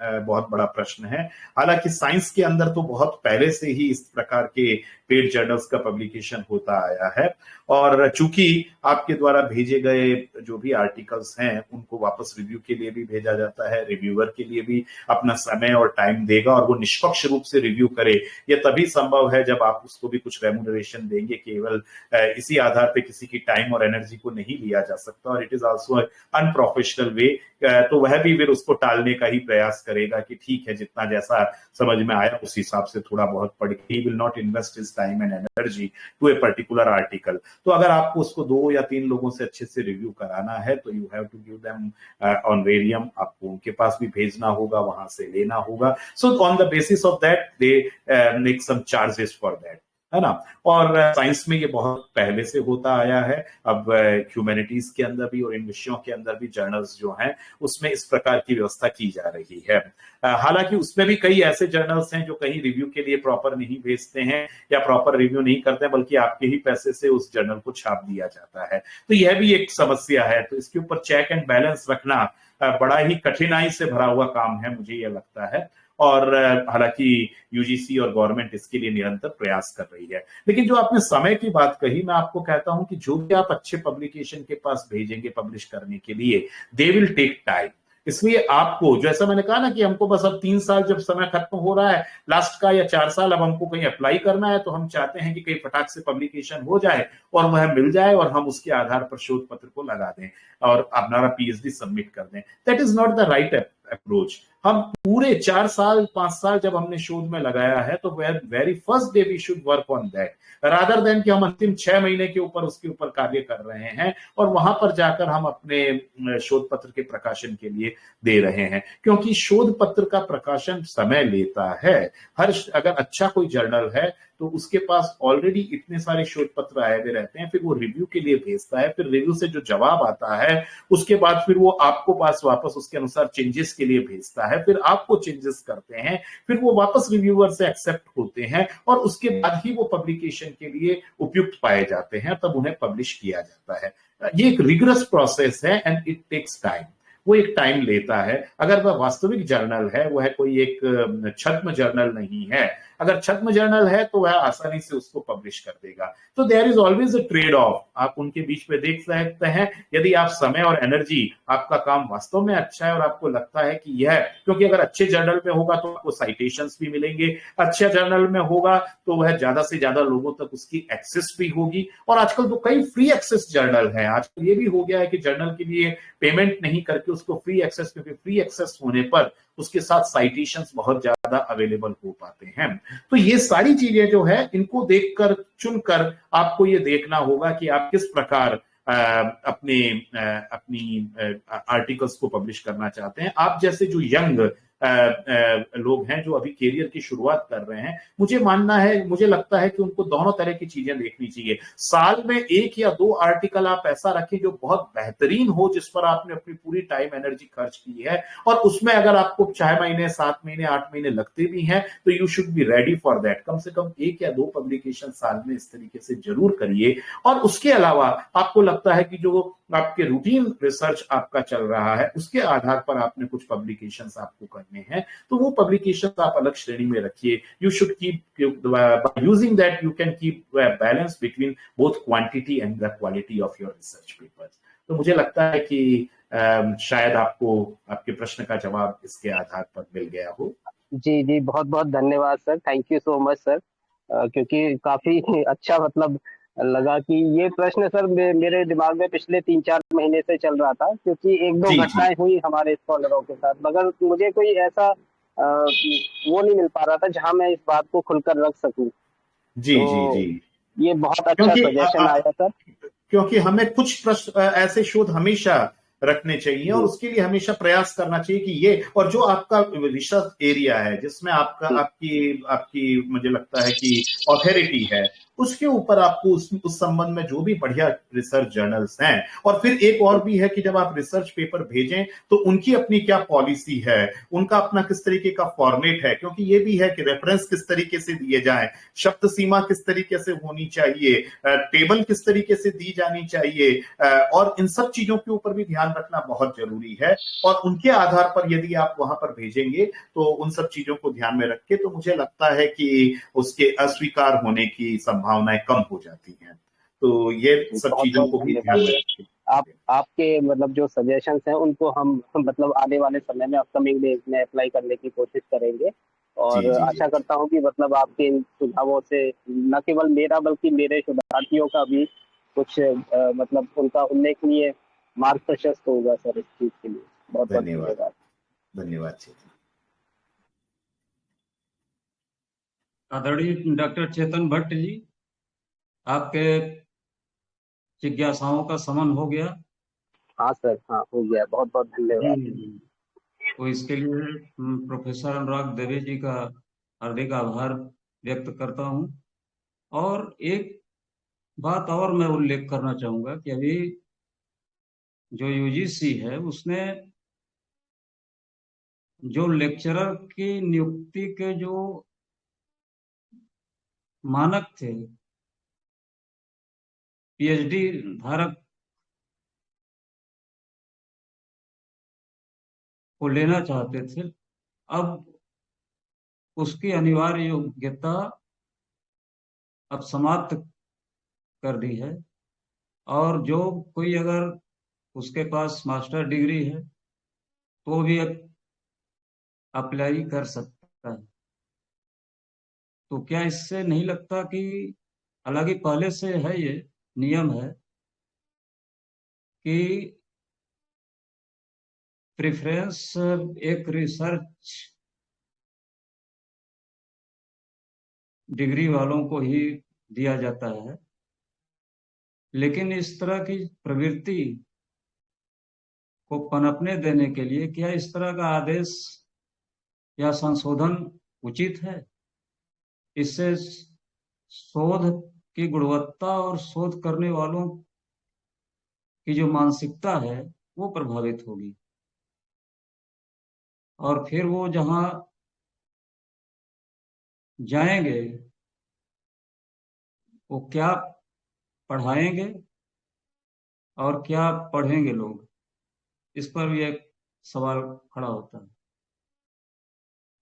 बहुत बड़ा प्रश्न है। हालांकि साइंस के अंदर तो बहुत पहले से ही इस प्रकार के पेड जर्नल्स का पब्लिकेशन होता आया है, और चूंकि आपके द्वारा भेजे गए जो भी आर्टिकल्स हैं उनको वापस रिव्यू के लिए भी भेजा जाता है, रिव्यूअर के लिए भी अपना समय और टाइम देगा, और वो निष्पक्ष रूप से रिव्यू करे, ये तभी संभव है जब आप उसको भी कुछ रेम्यूनरेशन देंगे। केवल इसी आधार पे किसी की टाइम और एनर्जी को नहीं लिया जा सकता, और इट इज ऑल्सो अनप्रोफेशनल वे, तो वह भी फिर उसको टालने का ही प्रयास करेगा कि ठीक है, जितना जैसा समझ में आया उस हिसाब से थोड़ा बहुत पढ़ के, he will not invest his time and energy to a particular article. तो अगर आपको उसको 2 या 3 लोगों से अच्छे से रिव्यू कराना है तो you have to give them honorarium, आपको उनके पास भी भेजना होगा, वहां से लेना होगा। So on the basis of that they make some charges for that, है ना। और साइंस में ये बहुत पहले से होता आया है। अब ह्यूमैनिटीज के अंदर भी और इन विषयों के अंदर भी जर्नल्स जो हैं उसमें इस प्रकार की व्यवस्था की जा रही है। हालांकि उसमें भी कई ऐसे जर्नल्स हैं जो कहीं रिव्यू के लिए प्रॉपर नहीं भेजते हैं या प्रॉपर रिव्यू नहीं करते हैं, बल्कि आपके ही पैसे से उस जर्नल को छाप दिया जाता है। तो यह भी एक समस्या है। तो इसके ऊपर चेक एंड बैलेंस रखना बड़ा ही कठिनाई से भरा हुआ काम है, मुझे यह लगता है। और हालांकि यूजीसी और गवर्नमेंट इसके लिए निरंतर प्रयास कर रही है। लेकिन जो आपने समय की बात कही, मैं आपको कहता हूं कि जो भी आप अच्छे पब्लिकेशन के पास भेजेंगे पब्लिश करने के लिए, दे विल टेक टाइम। इसलिए आपको, जैसा मैंने कहा ना कि हमको बस अब 3 साल जब समय खत्म हो रहा है लास्ट का, या 4 साल, अब हमको कहीं अप्लाई करना है, तो हम चाहते हैं कि कहीं फटाक से पब्लिकेशन हो जाए और वह मिल जाए और हम उसके आधार पर शोध पत्र को लगा दें और अपना पीएचडी सबमिट कर दें। That is not the right approach. हम पूरे 4 साल 5 साल जब हमने शोध में लगाया है तो very first day we should work on that, rather than कि हम अंतिम 6 महीने के ऊपर उसके ऊपर कार्य कर रहे हैं और वहां पर जाकर हम अपने शोध पत्र के प्रकाशन के लिए दे रहे हैं। क्योंकि शोध पत्र का प्रकाशन समय लेता है। अगर अच्छा कोई जर्नल है तो उसके पास ऑलरेडी इतने सारे शोध पत्र आए हुए रहते हैं, फिर वो रिव्यू के लिए भेजता है, फिर रिव्यू से जो जवाब आता है उसके बाद फिर वो आपको पास वापस उसके अनुसार चेंजेस के लिए भेजता है, फिर आपको चेंजेस करते हैं, फिर वो वापस रिव्यूअर से एक्सेप्ट होते हैं और उसके बाद ही वो पब्लिकेशन के लिए उपयुक्त पाए जाते हैं, तब उन्हें पब्लिश किया जाता है। ये एक रिगरस प्रोसेस है एंड इट टेक्स टाइम। वो एक टाइम लेता है। अगर वह वास्तविक जर्नल है, वह कोई एक छद्म जर्नल नहीं है, अगर छद्म जर्नल है तो वह आसानी से उसको पब्लिश कर देगा। तो there is always a trade off, आप उनके बीच में देख सकते हैं। यदि आप समय और एनर्जी, आपका काम वास्तव में अच्छा है और आपको लगता है कि यह, क्योंकि अगर अच्छे जर्नल में होगा तो आपको साइटेशंस भी मिलेंगे, अच्छा जर्नल में होगा तो वह ज्यादा से ज्यादा लोगों तक उसकी एक्सेस भी होगी। और आजकल तो कई फ्री एक्सेस जर्नल है। आजकल ये भी हो गया है कि जर्नल के लिए पेमेंट नहीं करके उसको फ्री एक्सेस, क्योंकि फ्री एक्सेस होने पर उसके साथ साइटेशंस बहुत ज्यादा अवेलेबल हो पाते हैं। तो ये सारी चीजें जो है, इनको देखकर, चुनकर आपको ये देखना होगा कि आप किस प्रकार अपनी आर्टिकल्स को पब्लिश करना चाहते हैं। आप जैसे जो यंग लोग हैं जो अभी करियर की शुरुआत कर रहे हैं, मुझे लगता है कि उनको दोनों तरह की चीजें देखनी चाहिए। साल में 1 या 2 आर्टिकल आप ऐसा रखें जो बहुत बेहतरीन हो, जिस पर आपने अपनी पूरी टाइम एनर्जी खर्च की है, और उसमें अगर आपको 6 महीने 7 महीने 8 महीने लगते भी हैं तो you should be ready for that. कम से कम 1 या 2 पब्लिकेशन साल में इस तरीके से जरूर करिए। और उसके अलावा आपको लगता है कि जो आपके रूटीन रिसर्च आपका चल रहा है उसके आधार पर आपने कुछ पब्लिकेशंस आपको करने हैं, तो वो पब्लिकेशंस आप अलग श्रेणी में रखिए। You should keep by using that, you can keep balance between both quantity and the quality of your research papers. तो मुझे लगता है कि शायद आपको आपके प्रश्न का जवाब इसके आधार पर मिल गया हो। जी जी, बहुत बहुत धन्यवाद sir, thank you so much sir. क्योंकि काफी अच्छा मतलब लगा कि ये प्रश्न सर मेरे दिमाग में पिछले 3-4 महीने से चल रहा था, क्योंकि 1-2 घटनाएं हुई हमारे स्कॉलरों के साथ, मगर मुझे कोई ऐसा वो नहीं मिल पा रहा था जहां मैं इस बात को खुलकर रख सकूं। जी तो जी जी, ये बहुत अच्छा सजेशन आया सर। क्योंकि हमें कुछ प्रश्न ऐसे शोध हमेशा रखने चाहिए और उसके लिए हमेशा प्रयास करना चाहिए कि ये, और जो आपका रिसर्च एरिया है जिसमें आपकी आपकी मुझे लगता है कि ऑथोरिटी है, उसके ऊपर आपको उस संबंध में जो भी बढ़िया रिसर्च जर्नल्स हैं, और फिर एक और भी है कि जब आप रिसर्च पेपर भेजें तो उनकी अपनी क्या पॉलिसी है, उनका अपना किस तरीके का फॉर्मेट है, क्योंकि ये भी है कि रेफरेंस किस तरीके से दिए जाएं, शब्द सीमा किस तरीके से होनी चाहिए, टेबल किस तरीके से दी जानी चाहिए, और इन सब चीजों के ऊपर भी ध्यान रखना बहुत जरूरी है। और उनके आधार पर यदि आप वहां पर भेजेंगे तो उन सब चीजों को ध्यान में रख के, तो मुझे लगता है कि उसके अस्वीकार होने की संभावनाएं कम हो जाती हैं। तो ये सब चीजों को भी ध्यान में रखें। आपके मतलब जो सजेशंस हैं उनको हम मतलब आने वाले समय में, अपकमिंग डेज में अप्लाई करने की कोशिश करेंगे। और आशा करता हूं कि मतलब आपके इन सुझावों से न केवल मेरा बल्कि मेरे शोधार्थियों का भी कुछ मतलब उनका उल्लेखनीय मार्ग प्रशस्त होगा सर इस चीज के लिए। बहुत बहुत धन्यवाद। धन्यवाद। धन्यवाद चेतन। आदरणीय डॉक्टर चेतन भट्ट जी, आपके जिज्ञासाओं का समन हो गया। हाँ सर, हाँ हो गया, बहुत बहुत धन्यवाद। जी, तो इसके लिए प्रोफेसर अनुराग दवे जी का हार्दिक आभार व्यक्त करता हूँ। और एक बात और मैं उल्लेख करना चाहूंगा कि अभी जो यूजीसी है उसने जो लेक्चरर की नियुक्ति के जो मानक थे, पीएचडी धारक को लेना चाहते थे, अब उसकी अनिवार्य योग्यता अब समाप्त कर दी है। और जो कोई अगर उसके पास मास्टर डिग्री है तो भी अप्लाई कर सकता है। तो क्या इससे नहीं लगता कि, हालांकि पहले से है ये नियम है कि प्रेफरेंस एक रिसर्च डिग्री वालों को ही दिया जाता है, लेकिन इस तरह की प्रवृत्ति को पनपने देने के लिए क्या इस तरह का आदेश या संशोधन उचित है? इससे शोध की गुणवत्ता और शोध करने वालों की जो मानसिकता है वो प्रभावित होगी, और फिर वो जहां जाएंगे वो क्या पढ़ाएंगे और क्या पढ़ेंगे लोग, इस पर भी एक सवाल खड़ा होता है।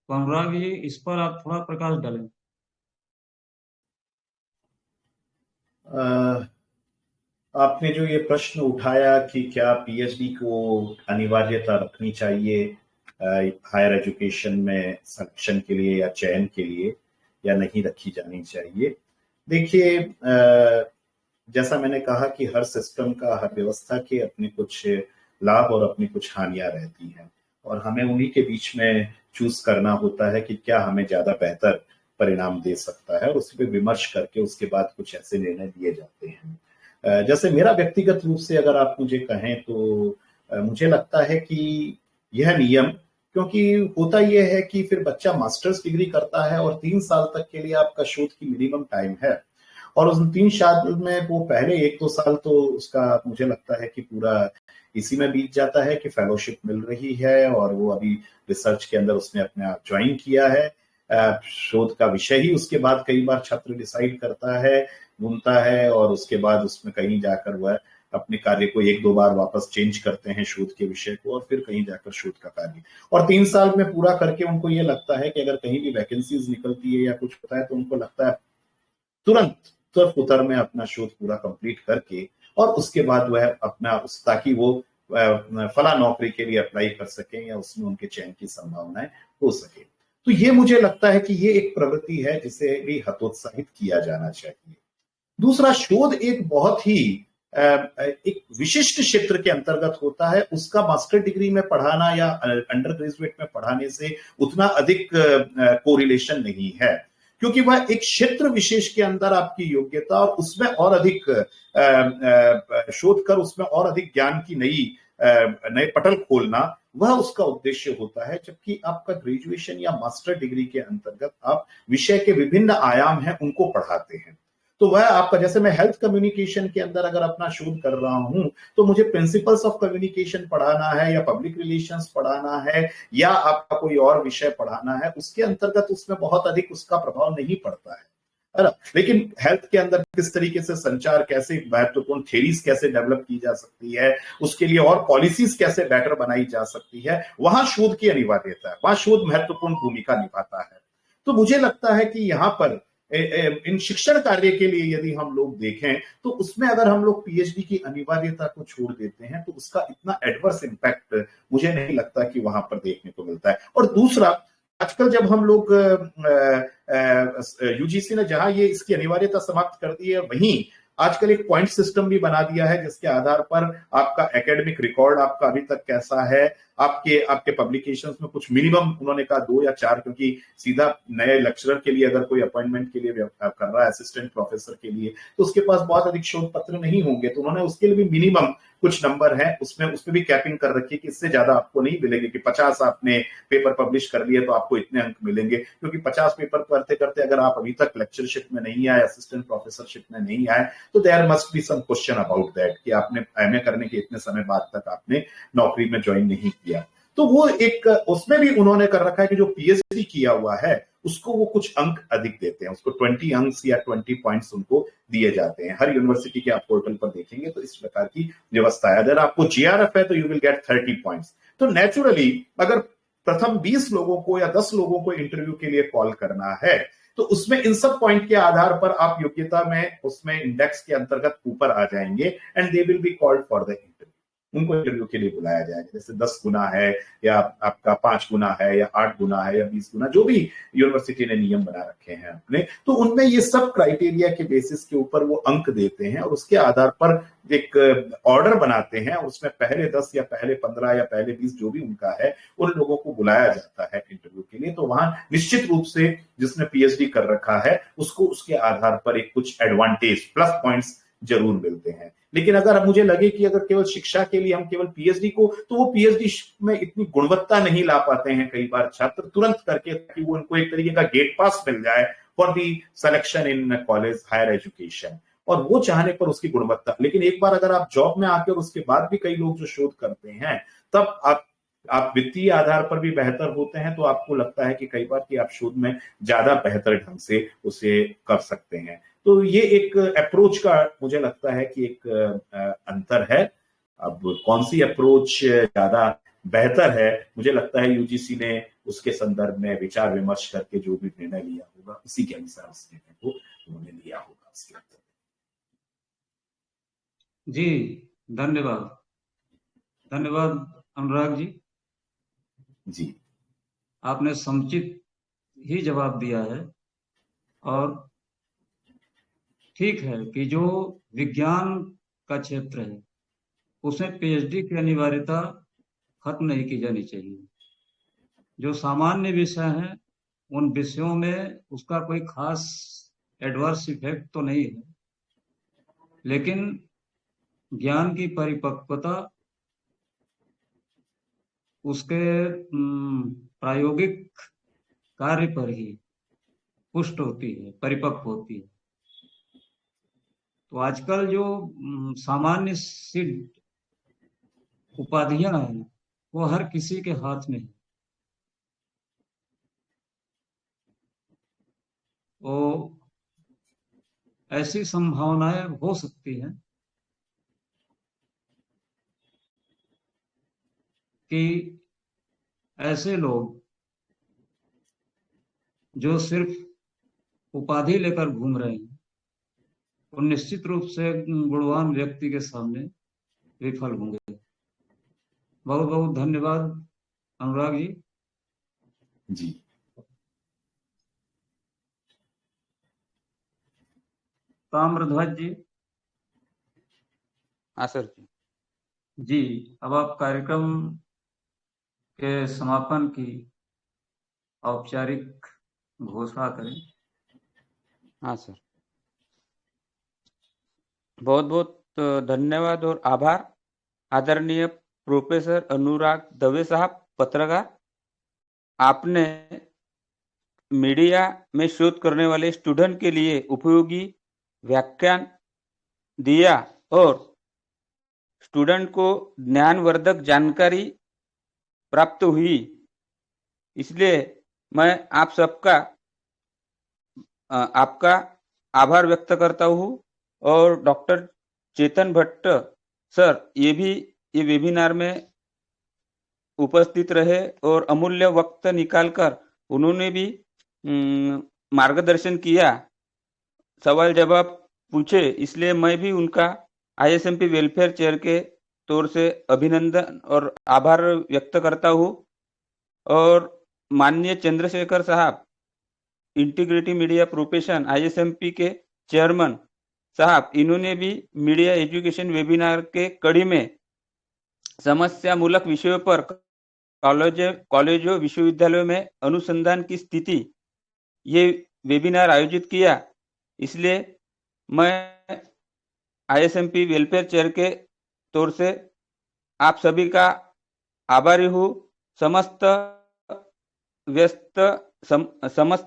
तो अनुराग जी, इस पर आप थोड़ा प्रकाश डालें। आपने जो ये प्रश्न उठाया कि क्या पीएचडी को अनिवार्यता रखनी चाहिए हायर एजुकेशन में सिलेक्शन के लिए या चयन के लिए, या नहीं रखी जानी चाहिए। देखिए, जैसा मैंने कहा कि हर सिस्टम का, हर व्यवस्था के अपने कुछ लाभ और अपनी कुछ हानियां रहती हैं, और हमें उन्हीं के बीच में चूज करना होता है कि क्या हमें ज्यादा बेहतर परिणाम दे सकता है, और उस पर विमर्श करके उसके बाद कुछ ऐसे निर्णय लिए जाते हैं। जैसे मेरा व्यक्तिगत रूप से अगर आप मुझे कहें तो मुझे लगता है कि यह नियम, क्योंकि होता यह है कि फिर बच्चा मास्टर्स डिग्री करता है और 3 साल तक के लिए आपका शोध की मिनिमम टाइम है, और उस 3 साल में वो पहले 1-2 साल तो उसका मुझे लगता है कि पूरा इसी में बीत जाता है कि फेलोशिप मिल रही है और वो अभी रिसर्च के अंदर उसने अपने आप ज्वाइन किया है। शोध का विषय ही उसके बाद कई बार छात्र डिसाइड करता है, ढूंढता है, और उसके बाद उसमें कहीं जाकर वह अपने कार्य को 1-2 बार वापस चेंज करते हैं शोध के विषय को, और फिर कहीं जाकर शोध का कार्य, और 3 साल में पूरा करके उनको ये लगता है कि अगर कहीं भी वैकेंसीज निकलती है या कुछ होता है तो उनको लगता है तुरंत तुर्फ उतर में अपना शोध पूरा कंप्लीट करके, और उसके बाद वह अपना ताकि वो फला नौकरी के लिए अप्लाई कर सकें या उसमें उनके चयन की संभावनाएं हो सके। तो ये मुझे लगता है कि ये एक प्रवृत्ति है जिसे भी हतोत्साहित किया जाना चाहिए। दूसरा, शोध एक बहुत ही एक विशिष्ट क्षेत्र के अंतर्गत होता है, उसका मास्टर डिग्री में पढ़ाना या अंडर ग्रेजुएट में पढ़ाने से उतना अधिक कोरिलेशन नहीं है, क्योंकि वह एक क्षेत्र विशेष के अंदर आपकी योग्यता और उसमें और अधिक शोध कर उसमें और अधिक ज्ञान की नए पटल खोलना, वह उसका उद्देश्य होता है। जबकि आपका ग्रेजुएशन या मास्टर डिग्री के अंतर्गत आप विषय के विभिन्न आयाम हैं उनको पढ़ाते हैं। तो वह आपका, जैसे मैं हेल्थ कम्युनिकेशन के अंदर अगर अपना शोध कर रहा हूं तो मुझे प्रिंसिपल्स ऑफ कम्युनिकेशन पढ़ाना है या पब्लिक रिलेशंस पढ़ाना है या आपका कोई और विषय पढ़ाना है, उसके अंतर्गत उसमें बहुत अधिक उसका प्रभाव नहीं पड़ता है ना। लेकिन हेल्थ के अंदर किस तरीके से संचार, कैसे महत्वपूर्ण थ्योरीज कैसे डेवलप की जा सकती है, उसके लिए और पॉलिसीज कैसे बेटर बनाई जा सकती है, वहां शोध की अनिवार्यता है, वहां शोध महत्वपूर्ण भूमिका निभाता है। तो मुझे लगता है कि यहाँ पर इन शिक्षण कार्य के लिए यदि हम लोग देखें तो उसमें अगर हम लोग पीएचडी की अनिवार्यता को छोड़ देते हैं तो उसका इतना एडवर्स इंपैक्ट मुझे नहीं लगता कि वहां पर देखने को मिलता है। और दूसरा, आजकल जब हम लोग यूजीसी ने जहां ये इसकी अनिवार्यता समाप्त कर दी है, वहीं आजकल एक पॉइंट सिस्टम भी बना दिया है जिसके आधार पर आपका एकेडमिक रिकॉर्ड आपका अभी तक कैसा है, आपके पब्लिकेशंस में कुछ मिनिमम उन्होंने कहा 2 या 4, क्योंकि सीधा नए लेक्चरर के लिए अगर कोई अपॉइंटमेंट के लिए कर रहा है, असिस्टेंट प्रोफेसर के लिए, तो उसके पास बहुत अधिक शोध पत्र नहीं होंगे, तो उन्होंने उसके लिए भी मिनिमम कुछ नंबर है उसमें भी कैपिंग कर रखी है कि इससे ज्यादा आपको नहीं मिलेंगे, कि 50 आपने पेपर पब्लिश कर लिए तो आपको इतने अंक मिलेंगे, क्योंकि 50 पेपर करते करते अगर आप अभी तक लेक्चरशिप में नहीं आए, असिस्टेंट प्रोफेसरशिप में नहीं आए, तो there must be some question about that कि आपने एमए करने के इतने समय बाद तक आपने नौकरी में ज्वाइन नहीं किया। तो वो एक उसमें भी उन्होंने कर रखा है कि जो पीएचडी किया हुआ है उसको वो कुछ अंक अधिक देते हैं, उसको 20 अंक या 20 पॉइंट्स उनको दिए जाते हैं। हर यूनिवर्सिटी के आप पोर्टल पर देखेंगे तो इस प्रकार की व्यवस्था है। अगर आपको जीआरएफ है तो यू विल गेट 30 पॉइंट्स। तो नेचुरली अगर प्रथम 20 लोगों को या 10 लोगों को इंटरव्यू के लिए कॉल करना है तो उसमें इन सब पॉइंट के आधार पर आप योग्यता में उसमें इंडेक्स के अंतर्गत ऊपर आ जाएंगे and they will be called for the interview. उनको इंटरव्यू के लिए बुलाया जाएगा, जैसे 10 गुना है या आपका 5 गुना है या 8 गुना है या 20 गुना, जो भी यूनिवर्सिटी ने नियम बना रखे हैं अपने, तो उनमें ये सब क्राइटेरिया के बेसिस के ऊपर वो अंक देते हैं और उसके आधार पर एक ऑर्डर बनाते हैं। उसमें पहले 10 या पहले 15 या पहले 20 जो भी उनका है उन लोगों को बुलाया जाता है इंटरव्यू के लिए। तो वहां निश्चित रूप से जिसने पीएचडी कर रखा है उसको उसके आधार पर एक कुछ एडवांटेज प्लस पॉइंट्स जरूर मिलते हैं। लेकिन अगर मुझे लगे कि अगर केवल शिक्षा के लिए हम केवल पीएचडी को, तो वो पीएचडी में इतनी गुणवत्ता नहीं ला पाते हैं कई बार छात्र तुरंत करके, कि वो उनको एक तरीके का गेट पास मिल जाए for the selection in college higher education, और वो चाहने पर उसकी गुणवत्ता। लेकिन एक बार अगर आप जॉब में आके और उसके बाद भी कई लोग जो शोध करते हैं तब आप वित्तीय आधार पर भी बेहतर होते हैं, तो आपको लगता है कि कई बार कि आप शोध में ज्यादा बेहतर ढंग से उसे कर सकते हैं। तो ये एक अप्रोच का मुझे लगता है कि एक अंतर है। अब कौन सी अप्रोच ज्यादा बेहतर है, मुझे लगता है यूजीसी ने उसके संदर्भ में विचार विमर्श करके जो भी निर्णय लिया होगा उसी के अनुसार उस निर्णय को उन्होंने लिया होगा उसके अंदर। जी धन्यवाद, धन्यवाद अनुराग जी। जी आपने समुचित ही जवाब दिया है, और ठीक है कि जो विज्ञान का क्षेत्र है उसमें पीएचडी की अनिवार्यता खत्म नहीं की जानी चाहिए। जो सामान्य विषय हैं उन विषयों में उसका कोई खास एडवर्स इफेक्ट तो नहीं है, लेकिन ज्ञान की परिपक्वता उसके प्रायोगिक कार्य पर ही पुष्ट होती है, परिपक्व होती है। तो आजकल जो सामान्य सी उपाधियां हैं वो हर किसी के हाथ में है। तो ऐसी संभावनाएं हो सकती हैं कि ऐसे लोग जो सिर्फ उपाधि लेकर घूम रहे हैं वो निश्चित रूप से गुणवान व्यक्ति के सामने विफल होंगे। बहुत बहुत धन्यवाद अनुराग जी। जी ताम्रध्वज जी। हाँ सर जी, अब आप कार्यक्रम के समापन की औपचारिक घोषणा करें। हाँ सर, बहुत बहुत धन्यवाद और आभार आदरणीय प्रोफेसर अनुराग दवे साहब पत्रकार। आपने मीडिया में शोध करने वाले स्टूडेंट के लिए उपयोगी व्याख्यान दिया और स्टूडेंट को ज्ञानवर्धक जानकारी प्राप्त हुई, इसलिए मैं आप सबका आपका आभार व्यक्त करता हूँ। और डॉक्टर चेतन भट्ट सर ये वेबिनार में उपस्थित रहे और अमूल्य वक्त निकालकर उन्होंने भी मार्गदर्शन किया, सवाल जवाब पूछे, इसलिए मैं भी उनका आईएसएमपी वेलफेयर चेयर के तौर से अभिनंदन और आभार व्यक्त करता हूँ। और माननीय चंद्रशेखर साहब इंटीग्रिटी मीडिया प्रोफेशन आईएसएमपी के चेयरमैन साहब इन्होंने भी मीडिया एजुकेशन वेबिनार के कड़ी में समस्या मूलक विषयों पर कॉलेजों विश्वविद्यालयों में अनुसंधान की स्थिति ये वेबिनार आयोजित किया। इसलिए मैं ISMP वेलफेयर चेयर के तौर से आप सभी का आभारी हूँ। समस्त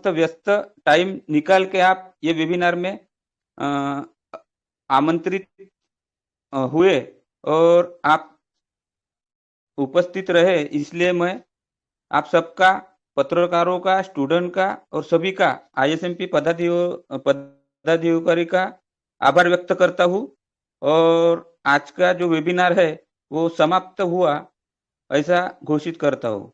व्यस्त टाइम निकाल के आप ये वेबिनार में आमंत्रित हुए और आप उपस्थित रहे, इसलिए मैं आप सबका, पत्रकारों का, स्टूडेंट का और सभी का, ISMP पदाधिकारी का आभार व्यक्त करता हूँ। और आज का जो वेबिनार है वो समाप्त हुआ ऐसा घोषित करता हूँ।